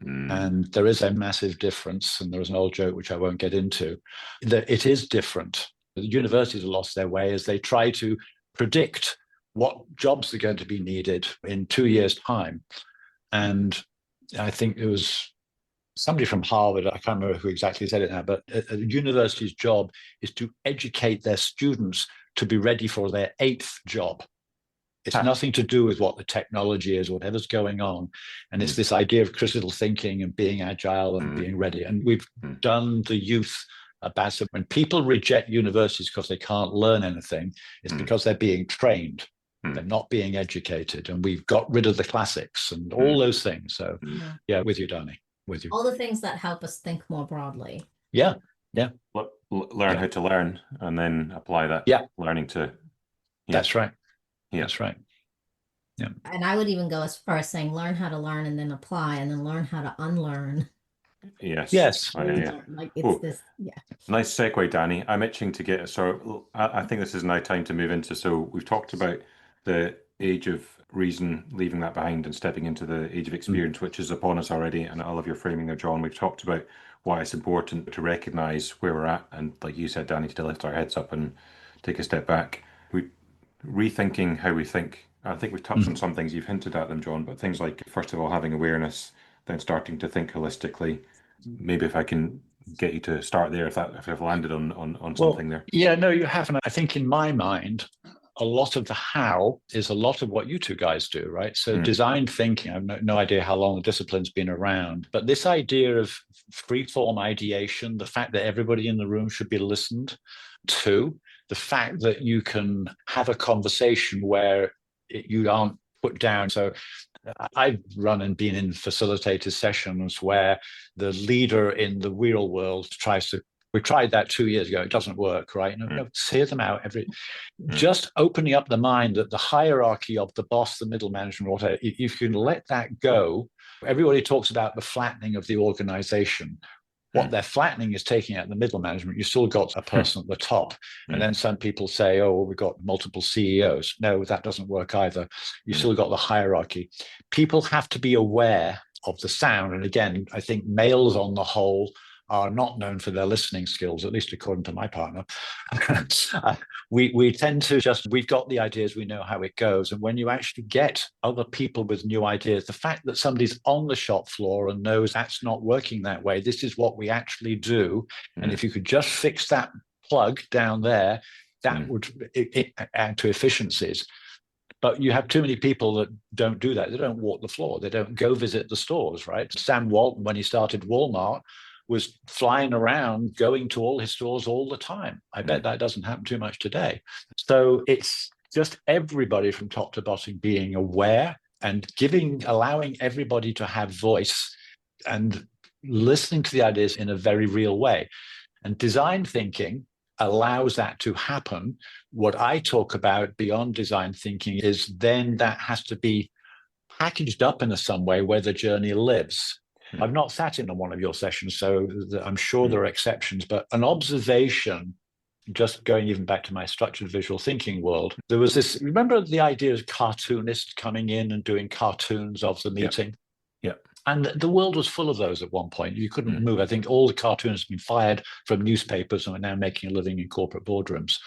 And there is a massive difference. And there is an old joke, which I won't get into, that it is different. The universities have lost their way as they try to predict what jobs are going to be needed in 2 years' time. And I think it was somebody from Harvard, I can't remember who exactly said it now, but a university's job is to educate their students to be ready for their 8th job. It's nothing to do with what the technology is, whatever's going on. And it's this idea of critical thinking and being agile and being ready. And we've done the youth a bad. So when people reject universities because they can't learn anything, it's because they're being trained. They're not being educated. And we've got rid of the classics and all those things. So yeah, with you, Dani, with you. All the things that help us think more broadly. Yeah. Learn how to learn and then apply that learning to. That's right. Yeah. That's right. Yeah. And I would even go as far as saying learn how to learn and then apply and then learn how to unlearn. Yes. Like it's this, Nice segue, Dani. I'm itching to get, so I think this is now time to move into, so we've talked about the age of reason, leaving that behind and stepping into the age of experience, which is upon us already. And I love your framing there, John. We've talked about why it's important to recognize where we're at. And like you said, Dani, to lift our heads up and take a step back. Rethinking how we think. I think we've touched on some things, you've hinted at them, John, but things like, first of all, having awareness, then starting to think holistically. Maybe if I can get you to start there, if I've landed on something there. Yeah, no, you haven't. I think in my mind, a lot of the how is a lot of what you two guys do, right? So design thinking, I have no idea how long the discipline's been around, but this idea of free-form ideation, the fact that everybody in the room should be listened to, the fact that you can have a conversation where you aren't put down. So I've run and been in facilitated sessions where the leader in the real world we tried that 2 years ago, it doesn't work, right? No, hear them out. Just opening up the mind that the hierarchy of the boss, the middle management, whatever, if you can let that go. Everybody talks about the flattening of the organization. What they're flattening is taking out the middle management. You still got a person at the top. And then some people say, oh, well, we've got multiple CEOs. No, that doesn't work either. You still got the hierarchy. People have to be aware of the sound. And again, I think males on the whole are not known for their listening skills, at least according to my partner. We tend to we've got the ideas, we know how it goes. And when you actually get other people with new ideas, the fact that somebody's on the shop floor and knows that's not working that way, this is what we actually do. And if you could just fix that plug down there, that would add to efficiencies. But you have too many people that don't do that. They don't walk the floor. They don't go visit the stores, right? Sam Walton, when he started Walmart, was flying around, going to all his stores all the time. I bet that doesn't happen too much today. So it's just everybody from top to bottom being aware and allowing everybody to have voice and listening to the ideas in a very real way. And design thinking allows that to happen. What I talk about beyond design thinking is then that has to be packaged up in some way where the journey lives. I've not sat in on one of your sessions, so I'm sure there are exceptions, but an observation, just going even back to my structured visual thinking world, there was this, remember the idea of cartoonists coming in and doing cartoons of the meeting? Yeah. And the world was full of those at one point. You couldn't move. I think all the cartoons have been fired from newspapers and are now making a living in corporate boardrooms.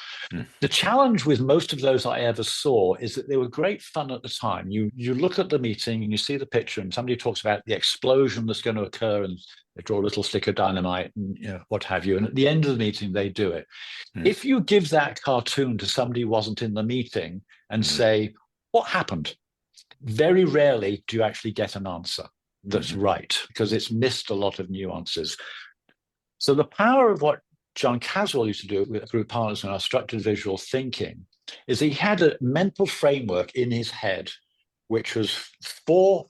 The challenge with most of those I ever saw is that they were great fun at the time. You look at the meeting and you see the picture and somebody talks about the explosion that's going to occur and they draw a little stick of dynamite and what have you. And at the end of the meeting, they do it. If you give that cartoon to somebody who wasn't in the meeting and say, what happened? Very rarely do you actually get an answer that's right, because it's missed a lot of nuances. So the power of what John Caswell used to do with group partners in our structured visual thinking is he had a mental framework in his head, which was four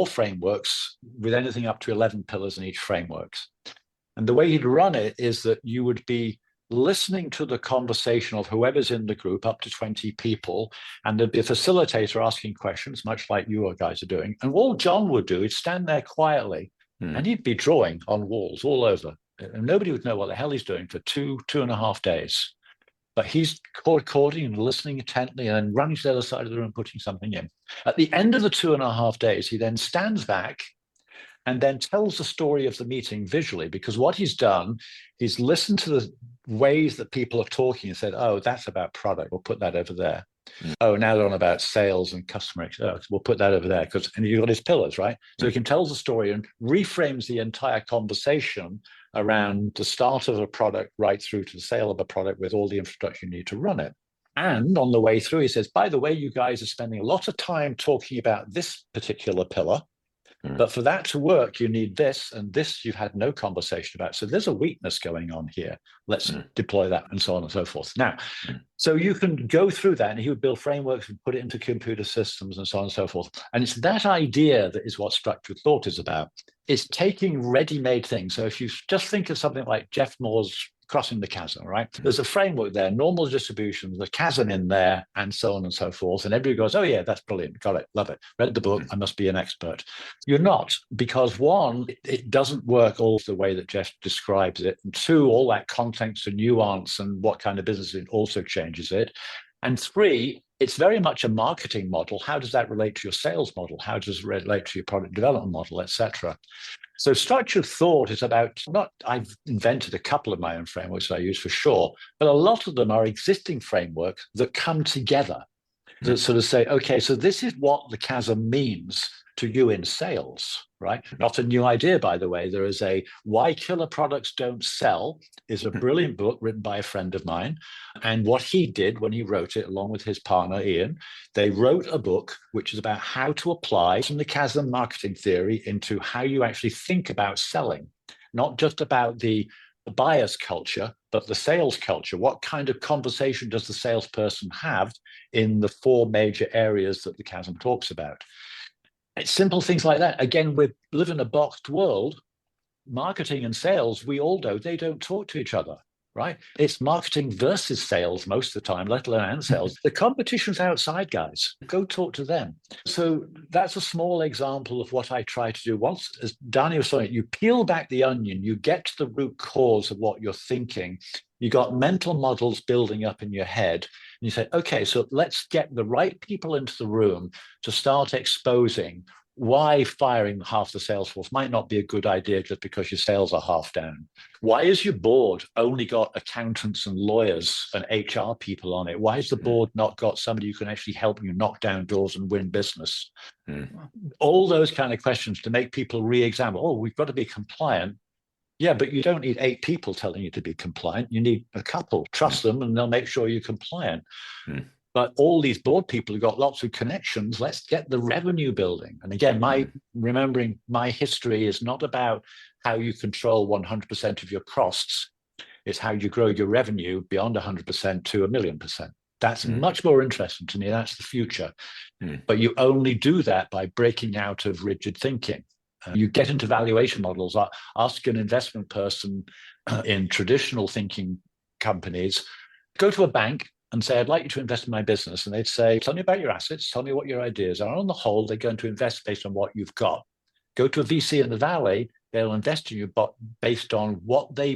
frameworks with anything up to 11 pillars in each framework. And the way he'd run it is that you would be listening to the conversation of whoever's in the group, up to 20 people, and there'd be a facilitator asking questions, much like you guys are doing. And all John would do is stand there quietly, and he'd be drawing on walls all over. And nobody would know what the hell he's doing for 2.5 days. But he's recording and listening intently and then running to the other side of the room, putting something in. At the end of the 2.5 days, he then stands back and then tells the story of the meeting visually, because what he's done, he's listened to the ways that people are talking and said, oh, that's about product, we'll put that over there. Oh, now they're on about sales and customer experience. We'll put that over there, and you've got his pillars, right? So he can tell the story and reframes the entire conversation around the start of a product right through to the sale of a product with all the infrastructure you need to run it. And on the way through, he says, by the way, you guys are spending a lot of time talking about this particular pillar. But for that to work, you need this, and this you've had no conversation about. So there's a weakness going on here. Let's deploy that, and so on and so forth. Now, so you can go through that, and he would build frameworks and put it into computer systems and so on and so forth. And it's that idea that is what structured thought is about. It's taking ready-made things. So if you just think of something like Jeff Moore's Crossing the Chasm, right? There's a framework there, normal distribution, the chasm in there, and so on and so forth. And everybody goes, oh yeah, that's brilliant. Got it. Love it. Read the book. I must be an expert. You're not, because one, it doesn't work all the way that Jeff describes it. And two, all that context and nuance and what kind of business it also changes it. And three, it's very much a marketing model. How does that relate to your sales model? How does it relate to your product development model, etc.? So structured thought is about I've invented a couple of my own frameworks that I use for sure, but a lot of them are existing frameworks that come together that sort of say, okay, so this is what the chasm means to you in sales, right? Not a new idea, by the way. There is a Why Killer Products Don't Sell is a brilliant book written by a friend of mine. And what he did when he wrote it, along with his partner, Ian, they wrote a book which is about how to apply from the chasm marketing theory into how you actually think about selling, not just about the buyer's culture, but the sales culture. What kind of conversation does the salesperson have in the four major areas that the chasm talks about? It's simple things like that. Again, we live in a boxed world. Marketing and sales, we all know they don't talk to each other, right? It's marketing versus sales most of the time, let alone and sales. The competition's outside, guys. Go talk to them. So that's a small example of what I try to do. Once, as Dani was saying, you peel back the onion, you get to the root cause of what you're thinking. You got mental models building up in your head. And you say, okay, so let's get the right people into the room to start exposing why firing half the sales force might not be a good idea just because your sales are half down. Why is your board only got accountants and lawyers and HR people on it? Why has the board not got somebody who can actually help you knock down doors and win business? All those kind of questions to make people re-examine. Oh, we've got to be compliant. Yeah, but you don't need 8 people telling you to be compliant. You need a couple. Trust them, and they'll make sure you're compliant. But all these board people who've got lots of connections, let's get the revenue building. And again, remembering my history is not about how you control 100% of your costs. It's how you grow your revenue beyond 100% to 1,000,000%. That's much more interesting to me. That's the future. But you only do that by breaking out of rigid thinking. You get into valuation models. Ask an investment person in traditional thinking companies, go to a bank and say, I'd like you to invest in my business. And they'd say, tell me about your assets, tell me what your ideas are. On the whole, they're going to invest based on what you've got. Go to a VC in the Valley, they'll invest in you based on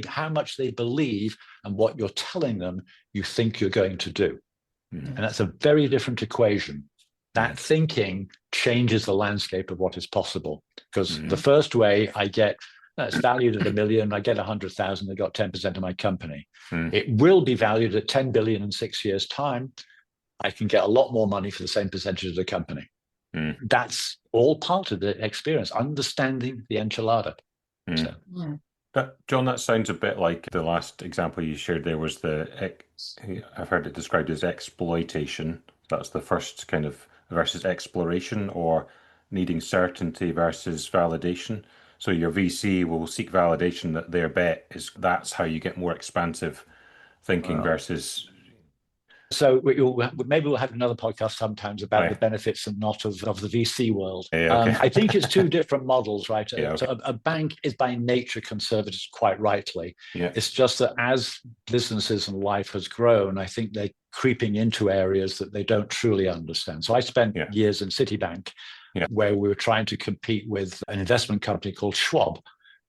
how much they believe and what you're telling them you think you're going to do. And that's a very different equation. That thinking changes the landscape of what is possible. Because the first way I get, it's valued at $1 million, I get 100,000, I got 10% of my company. It will be valued at 10 billion in 6 years' time. I can get a lot more money for the same percentage of the company. That's all part of the experience, understanding the enchilada. But John, that sounds a bit like the last example you shared there was I've heard it described as exploitation. That's the first kind of versus exploration, or needing certainty versus validation. So your VC will seek validation that their bet is that's how you get more expansive thinking versus. So maybe we'll have another podcast sometimes about the benefits and not of the VC world. Okay. I think it's two different models, right? Okay. So a bank is by nature conservative, quite rightly. It's just that as businesses and life has grown, I think they're creeping into areas that they don't truly understand. So I spent years in Citibank, where we were trying to compete with an investment company called Schwab.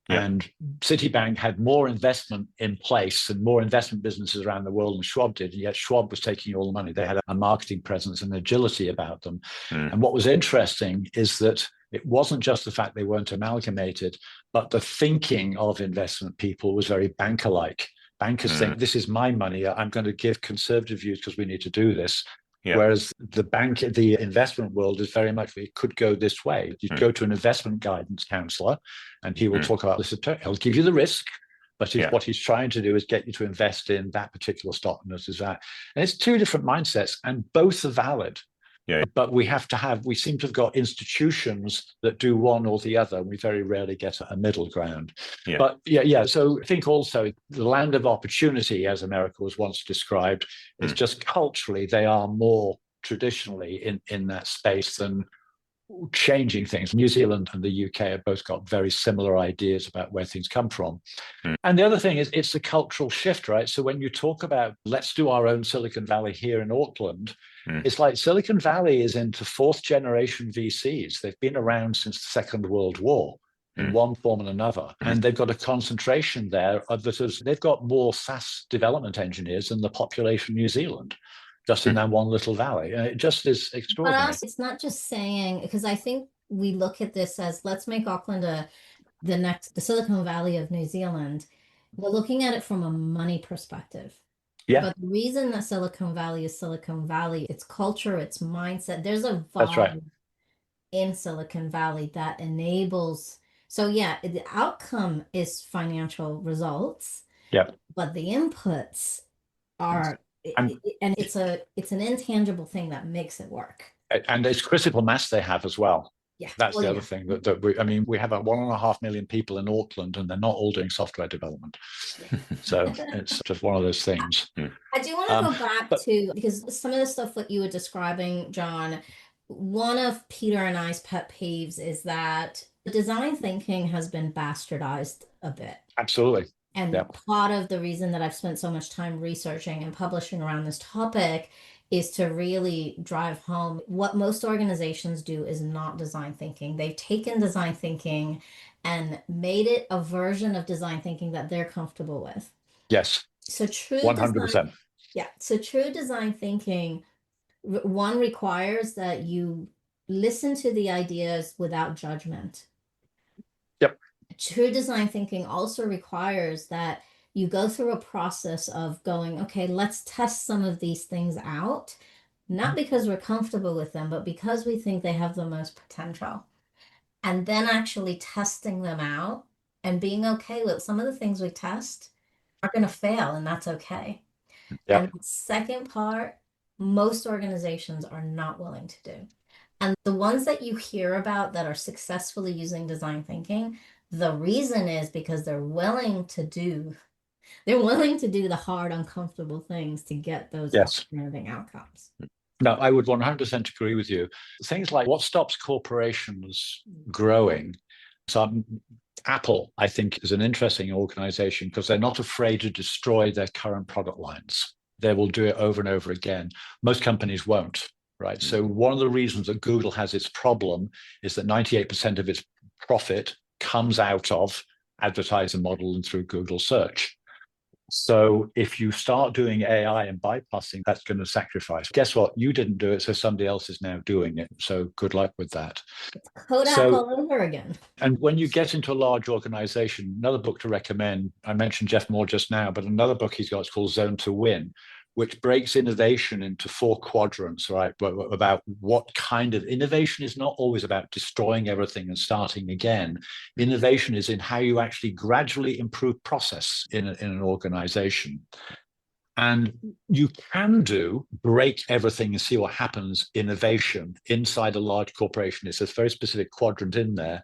And Citibank had more investment in place and more investment businesses around the world than Schwab did. And yet Schwab was taking all the money. They had a marketing presence and agility about them. And what was interesting is that it wasn't just the fact they weren't amalgamated, but the thinking of investment people was very banker-like. Bankers think, this is my money, I'm going to give conservative views because we need to do this. Yeah. Whereas the investment world is very much, it could go this way. You go to an investment guidance counselor and he will talk about this. He'll give you the risk, but what he's trying to do is get you to invest in that particular stock and this is that. And it's two different mindsets and both are valid. Yeah. But we seem to have got institutions that do one or the other. And we very rarely get a middle ground. Yeah. But so I think also the land of opportunity, as America was once described, is just culturally, they are more traditionally in that space than changing things. New Zealand and the UK have both got very similar ideas about where things come from. And the other thing is it's a cultural shift, right? So when you talk about let's do our own Silicon Valley here in Auckland, it's like Silicon Valley is into fourth generation VCs. They've been around since the Second World War in one form and another. And they've got a concentration there they've got more SaaS development engineers than the population of New Zealand, just in that one little valley. It just is extraordinary. But also, it's not just saying, because I think we look at this as let's make Auckland the Silicon Valley of New Zealand. We're looking at it from a money perspective. Yeah. But the reason that Silicon Valley is Silicon Valley, its culture, its mindset, there's a vibe in Silicon Valley that enables. So yeah, the outcome is financial results. Yeah. But the inputs are, and it's an intangible thing that makes it work. And it's critical mass they have as well. Yeah, that's the other thing that we have 1.5 million people in Auckland, and they're not all doing software development. So it's just one of those things. I do want to go back to, because some of the stuff that you were describing, John, one of Peter and I's pet peeves is that design thinking has been bastardized a bit. Absolutely. And part of the reason that I've spent so much time researching and publishing around this topic is to really drive home what most organizations do is not design thinking. They've taken design thinking and made it a version of design thinking that they're comfortable with. Yes. So true 100%. So true design thinking, one, requires that you listen to the ideas without judgment. Yep. True design thinking also requires that you go through a process of going, okay, let's test some of these things out, not because we're comfortable with them, but because we think they have the most potential. And then actually testing them out and being okay with some of the things we test are going to fail, and that's okay. Yep. And the second part, most organizations are not willing to do. And the ones that you hear about that are successfully using design thinking, the reason is because they're willing to do the hard, uncomfortable things to get those outstanding outcomes. No, I would 100% agree with you. Things like what stops corporations growing. So Apple, I think, is an interesting organization because they're not afraid to destroy their current product lines. They will do it over and over again. Most companies won't, right? So one of the reasons that Google has its problem is that 98% of its profit comes out of advertising model and through Google search. So if you start doing AI and bypassing, that's going to sacrifice. Guess what? You didn't do it, so somebody else is now doing it. So good luck with that. Kodak all over again. And when you get into a large organization, another book to recommend, I mentioned Jeff Moore just now, but another book he's got is called Zone to Win, which breaks innovation into 4 quadrants, right? About what kind of innovation is not always about destroying everything and starting again. Innovation is in how you actually gradually improve process in an organization. And you can break everything and see what happens, innovation inside a large corporation. It's a very specific quadrant in there,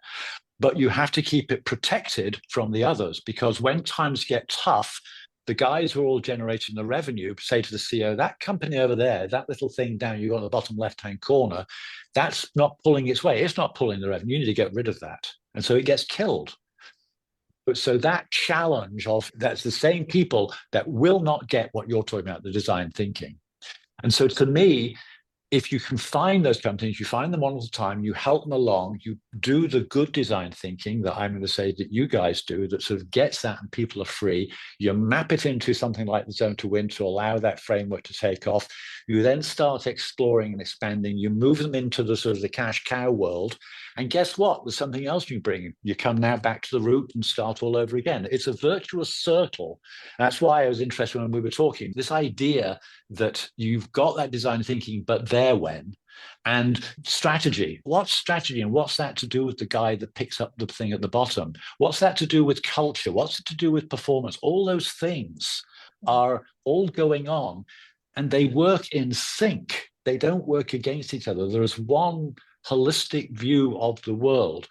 but you have to keep it protected from the others, because when times get tough, the guys who are all generating the revenue say to the CEO, that company over there, that little thing down you got in the bottom left-hand corner, that's not pulling its weight. It's not pulling the revenue. You need to get rid of that. And so it gets killed. So that challenge of that's the same people that will not get what you're talking about, the design thinking. And so to me, if you can find those companies, you find them all the time, you help them along, you do the good design thinking that I'm going to say that you guys do, that sort of gets that and people are free. You map it into something like the Zone to Win to allow that framework to take off. You then start exploring and expanding. You move them into the sort of the cash cow world. And guess what? There's something else you bring in. You come now back to the root and start all over again. It's a virtuous circle. That's why I was interested when we were talking. This idea that you've got that design thinking, but there when. And strategy. What's strategy, and what's that to do with the guy that picks up the thing at the bottom? What's that to do with culture? What's it to do with performance? All those things are all going on, and they work in sync. They don't work against each other. There is one holistic view of the world.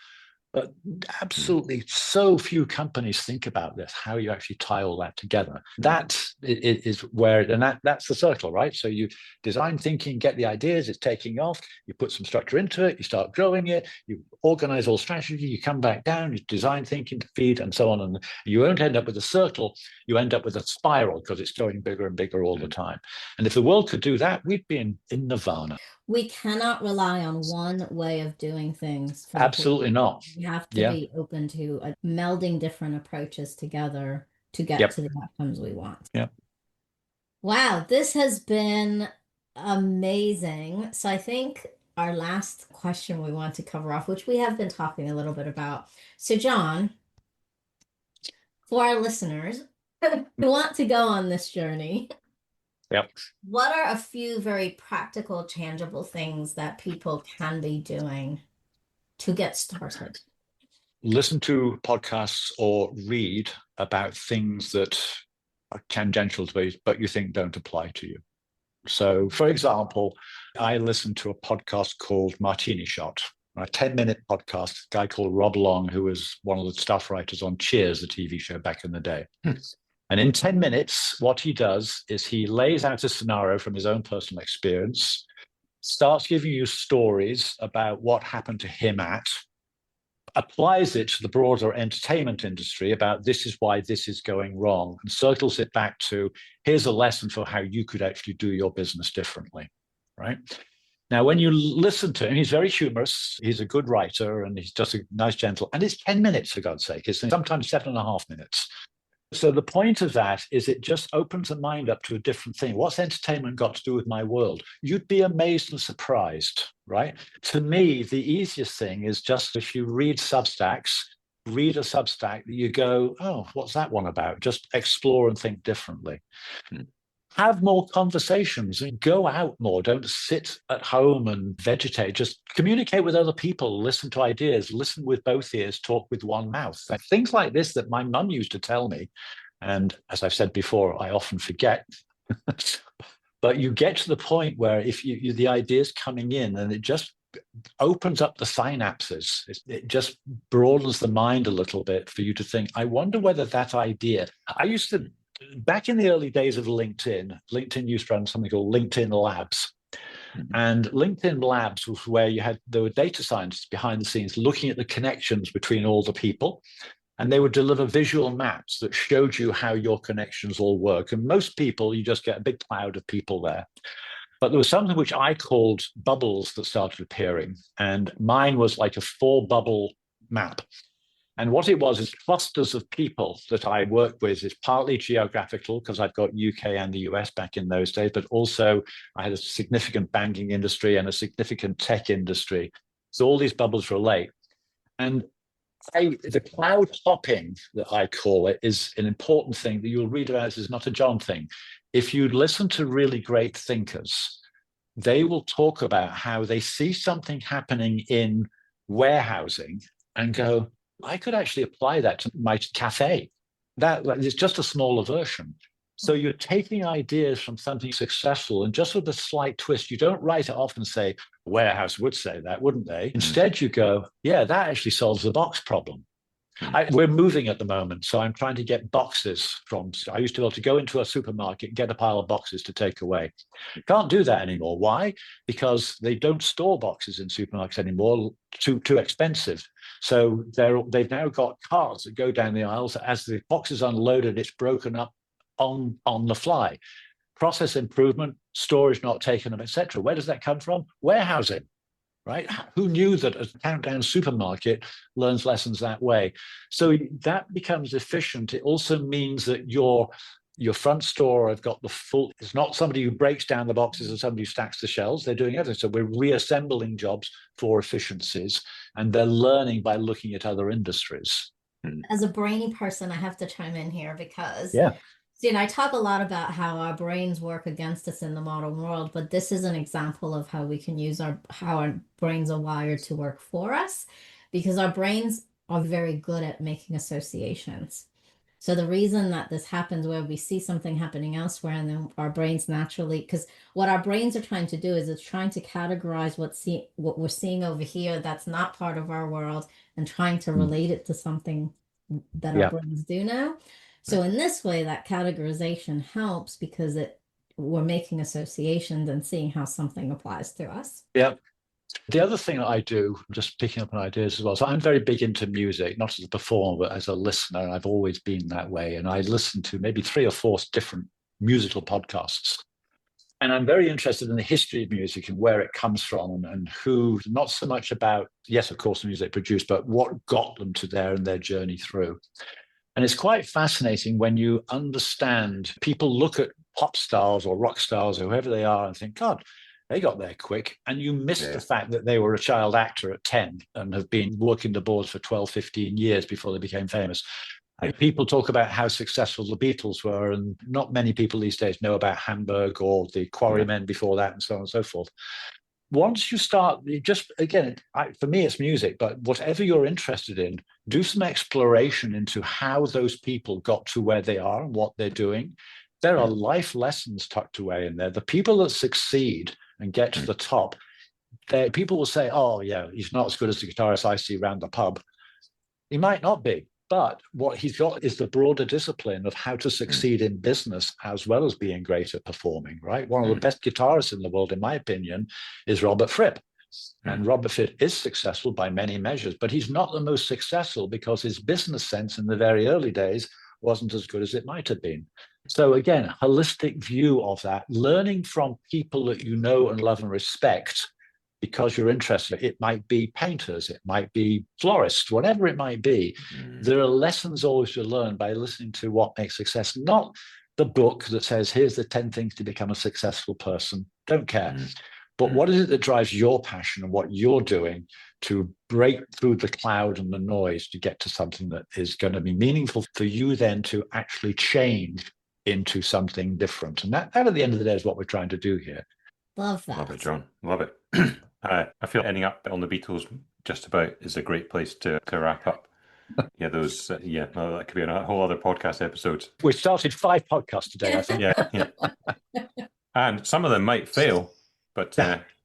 But absolutely so few companies think about this, how you actually tie all that together. That is where, and that's the circle, right? So you design thinking, get the ideas, it's taking off, you put some structure into it, you start growing it, you organize all strategy, you come back down, you design thinking to feed, and so on. And you won't end up with a circle, you end up with a spiral because it's going bigger and bigger all the time. And if the world could do that, we'd be in nirvana. We cannot rely on one way of doing things. Absolutely not. We have to be open to melding different approaches together to get to the outcomes we want. Yeah. Wow, this has been amazing. So I think our last question we want to cover off, which we have been talking a little bit about. So John, for our listeners who want to go on this journey, what are a few very practical, tangible things that people can be doing to get started? Listen to podcasts or read about things that are tangential to you, but you think don't apply to you. So, for example, I listened to a podcast called Martini Shot, a 10-minute podcast, a guy called Rob Long, who was one of the staff writers on Cheers, the TV show back in the day. And in 10 minutes, what he does is he lays out a scenario from his own personal experience, starts giving you stories about what happened to him applies it to the broader entertainment industry about this is why this is going wrong, and circles it back to here's a lesson for how you could actually do your business differently, right? Now, when you listen to him, he's very humorous. He's a good writer, and he's just a nice, gentle, and it's 10 minutes, for God's sake. It's sometimes 7.5 minutes. So the point of that is it just opens the mind up to a different thing. What's entertainment got to do with my world? You'd be amazed and surprised, right? To me, the easiest thing is just if you read Substacks, read a Substack that you go, oh, what's that one about? Just explore and think differently. Have more conversations and go out more. Don't sit at home and vegetate. Just communicate with other people, listen to ideas, listen with both ears, talk with one mouth. Things like this that my mum used to tell me. And as I've said before, I often forget. But you get to the point where if the idea's coming in and it just opens up the synapses, it just broadens the mind a little bit for you to think, I wonder whether that idea, back in the early days of LinkedIn used to run something called LinkedIn Labs. And LinkedIn Labs was where there were data scientists behind the scenes looking at the connections between all the people. And they would deliver visual maps that showed you how your connections all work. And most people, you just get a big cloud of people there. But there was something which I called bubbles that started appearing. And mine was like a 4-bubble map. And what it was is clusters of people that I work with is partly geographical because I've got UK and the US back in those days, but also I had a significant banking industry and a significant tech industry. So all these bubbles relate. And the cloud hopping that I call it is an important thing that you'll read about. This is not a John thing. If you listen to really great thinkers, they will talk about how they see something happening in warehousing and go, I could actually apply that to my cafe. That is just a smaller version. So you're taking ideas from something successful and just with a slight twist, you don't write it off and say, warehouse would say that, wouldn't they? Instead, you go, yeah, that actually solves the box problem. We're moving at the moment, so I'm trying to get boxes I used to be able to go into a supermarket and get a pile of boxes to take away. Can't do that anymore. Why? Because they don't store boxes in supermarkets anymore, too expensive. So they've now got carts that go down the aisles. As the box is unloaded, it's broken up on the fly. Process improvement, storage not taken up, etc. Where does that come from? Warehousing. Right? Who knew that a countdown supermarket learns lessons that way? So that becomes efficient. It also means that your your front store have got the full, it's not somebody who breaks down the boxes and somebody who stacks the shelves. They're doing everything. So we're reassembling jobs for efficiencies, and they're learning by looking at other industries. As a brainy person, I have to chime in here because, Yeah. you know, I talk a lot about how our brains work against us in the modern world, but this is an example of how we can use how our brains are wired to work for us, because our brains are very good at making associations. So the reason that this happens where we see something happening elsewhere and then our brains naturally, because what our brains are trying to do is it's trying to categorize what we're seeing over here that's not part of our world and trying to relate it to something that our brains do now. So in this way, that categorization helps because we're making associations and seeing how something applies to us. Yeah. The other thing that I do, just picking up on ideas as well. So I'm very big into music, not as a performer, but as a listener. And I've always been that way. And I listen to maybe 3 or 4 different musical podcasts. And I'm very interested in the history of music and where it comes from and who, not so much about, yes, of course, the music produced, but what got them to there and their journey through. And it's quite fascinating when you understand, people look at pop stars or rock stars or whoever they are and think, God, they got there quick. And you miss the fact that they were a child actor at 10 and have been working the boards for 12, 15 years before they became famous. People talk about how successful the Beatles were, and not many people these days know about Hamburg or the Quarrymen before that, and so on and so forth. Once you start, for me, it's music, but whatever you're interested in, do some exploration into how those people got to where they are and what they're doing. There are life lessons tucked away in there. The people that succeed and get to the top, people will say, oh, yeah, he's not as good as the guitarist I see around the pub. He might not be. But what he's got is the broader discipline of how to succeed in business as well as being great at performing, right? One of the best guitarists in the world, in my opinion, is Robert Fripp. And Robert Fripp is successful by many measures, but he's not the most successful because his business sense in the very early days wasn't as good as it might have been. So again, holistic view of that, learning from people that you know and love and respect, because you're interested. It might be painters, it might be florists, whatever it might be. There are lessons always to learn by listening to what makes success, not the book that says, here's the 10 things to become a successful person. Don't care. But what is it that drives your passion and what you're doing to break through the cloud and the noise to get to something that is going to be meaningful for you then to actually change into something different? And that at the end of the day is what we're trying to do here. Love that. Love it, John. Love it. I feel ending up on the Beatles just about is a great place to wrap up. That could be a whole other podcast episode. We started 5 podcasts today, I think. Yeah. And some of them might fail, but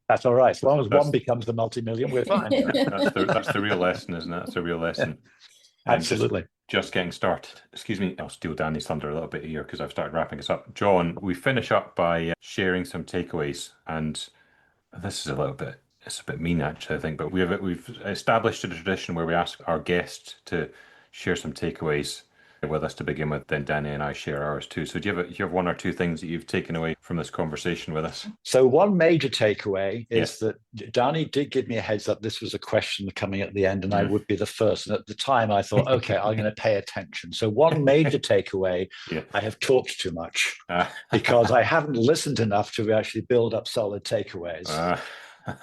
that's all right. As long as one becomes the multi-million, we're fine. That's the real lesson, isn't it? That's the real lesson. Absolutely. Just getting started. Excuse me, I'll steal Danny's thunder a little bit here because I've started wrapping us up. John, we finish up by sharing some takeaways, and this is it's a bit mean actually, I think, but we've established a tradition where we ask our guests to share some takeaways with us to begin with. Then Dani and I share ours too. So do you have 1 or 2 things that you've taken away from this conversation with us? So one major takeaway is that Dani did give me a heads up. This was a question coming at the end, and I would be the first. And at the time, I thought, okay, I'm going to pay attention. So one major takeaway: I have talked too much because I haven't listened enough to actually build up solid takeaways.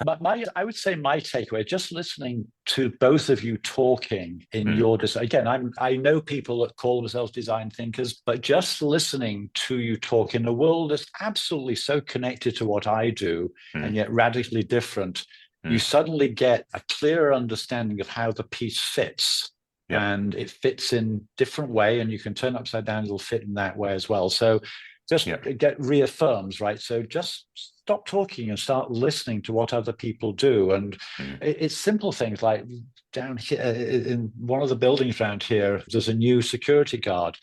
But I would say my takeaway, just listening to both of you talking in your design. Again, I know people that call themselves design thinkers, but just listening to you talk in a world that's absolutely so connected to what I do and yet radically different, you suddenly get a clearer understanding of how the piece fits. And it fits in different way, and you can turn it upside down, it'll fit in that way as well. So just get reaffirms, right? So just stop talking and start listening to what other people do. And it's simple things like down here in one of the buildings around here, there's a new security guard.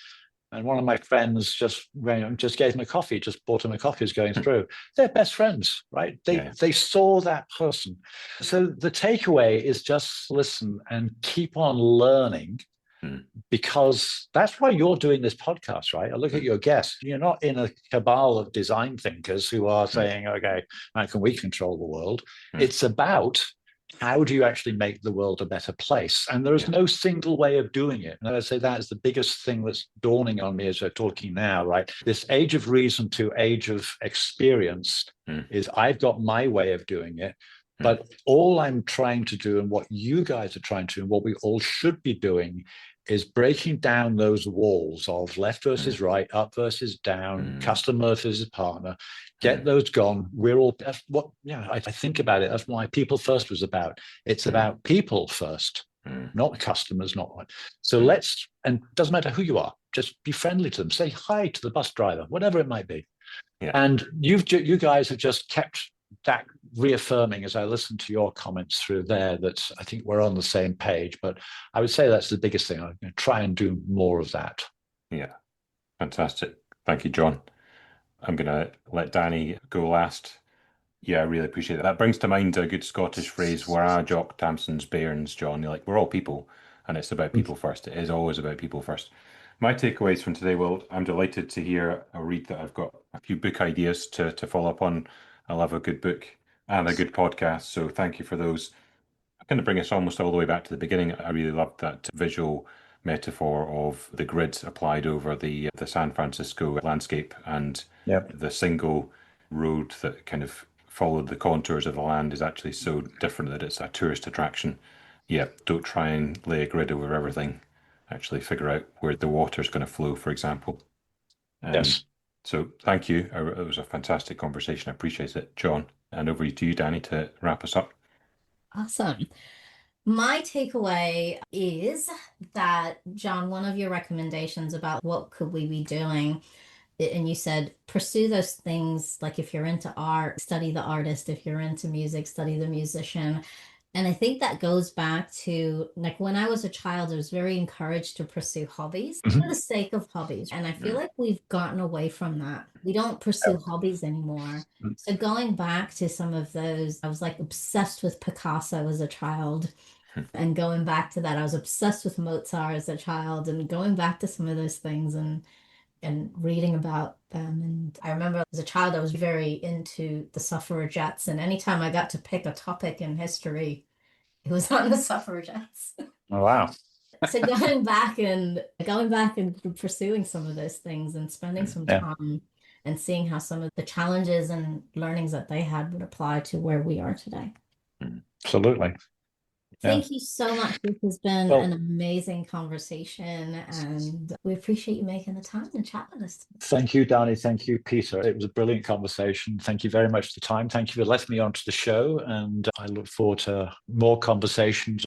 And one of my friends just gave him a coffee, just bought him a coffee as going through. They're best friends, right? They saw that person. So the takeaway is just listen and keep on learning, because that's why you're doing this podcast, right? I look at your guests. You're not in a cabal of design thinkers who are saying, okay, how can we control the world? It's about how do you actually make the world a better place? And there is no single way of doing it. And I'd say that is the biggest thing that's dawning on me as we're talking now, right? This age of reason to age of experience is I've got my way of doing it. But all I'm trying to do, and what you guys are trying to do, and what we all should be doing, is breaking down those walls of left versus right, up versus down, customer versus partner. Get those gone. We're all, that's what, I think about it. That's why People First was about. It's about people first, not customers, not what. So let's, and it doesn't matter who you are, just be friendly to them. Say hi to the bus driver, whatever it might be. And you guys have just kept that reaffirming as I listened to your comments through there, that I think we're on the same page. But I would say that's the biggest thing. I'm going to try and do more of that. Yeah, fantastic. Thank you, John. I'm going to let Dani go last. Yeah, I really appreciate that. That brings to mind a good Scottish phrase, "Where Jock Tamson's bairns," John. You're like, we're all people, and it's about people first. It is always about people first. My takeaways from today, well, I'm delighted to hear a read that I've got a few book ideas to follow up on. I love a good book and a good podcast, so thank you for those. I'm going to bring us almost all the way back to the beginning. I really loved that visual metaphor of the grid applied over the San Francisco landscape, and the single road that kind of followed the contours of the land is actually so different that it's a tourist attraction. Yeah, don't try and lay a grid over everything. Actually figure out where the water is going to flow, for example. Yes. So thank you. It was a fantastic conversation. I appreciate it, John. And over to you, Dani, to wrap us up. Awesome. My takeaway is that, John, one of your recommendations about what could we be doing, and you said pursue those things, like if you're into art, study the artist. If you're into music, study the musician. And I think that goes back to, like, when I was a child, I was very encouraged to pursue hobbies for the sake of hobbies. And I feel like we've gotten away from that. We don't pursue hobbies anymore. So going back to some of those, I was like obsessed with Picasso as a child. And going back to that, I was obsessed with Mozart as a child, and going back to some of those things and reading about them. And I remember as a child, I was very into the suffragettes. And anytime I got to pick a topic in history, it was on the suffragettes. Oh, wow. So going back and pursuing some of those things and spending some time and seeing how some of the challenges and learnings that they had would apply to where we are today. Absolutely. Thank you so much. This has been an amazing conversation, and we appreciate you making the time to chat with us. Thank you, Dani. Thank you, Peter. It was a brilliant conversation. Thank you very much for the time. Thank you for letting me onto the show, and I look forward to more conversations.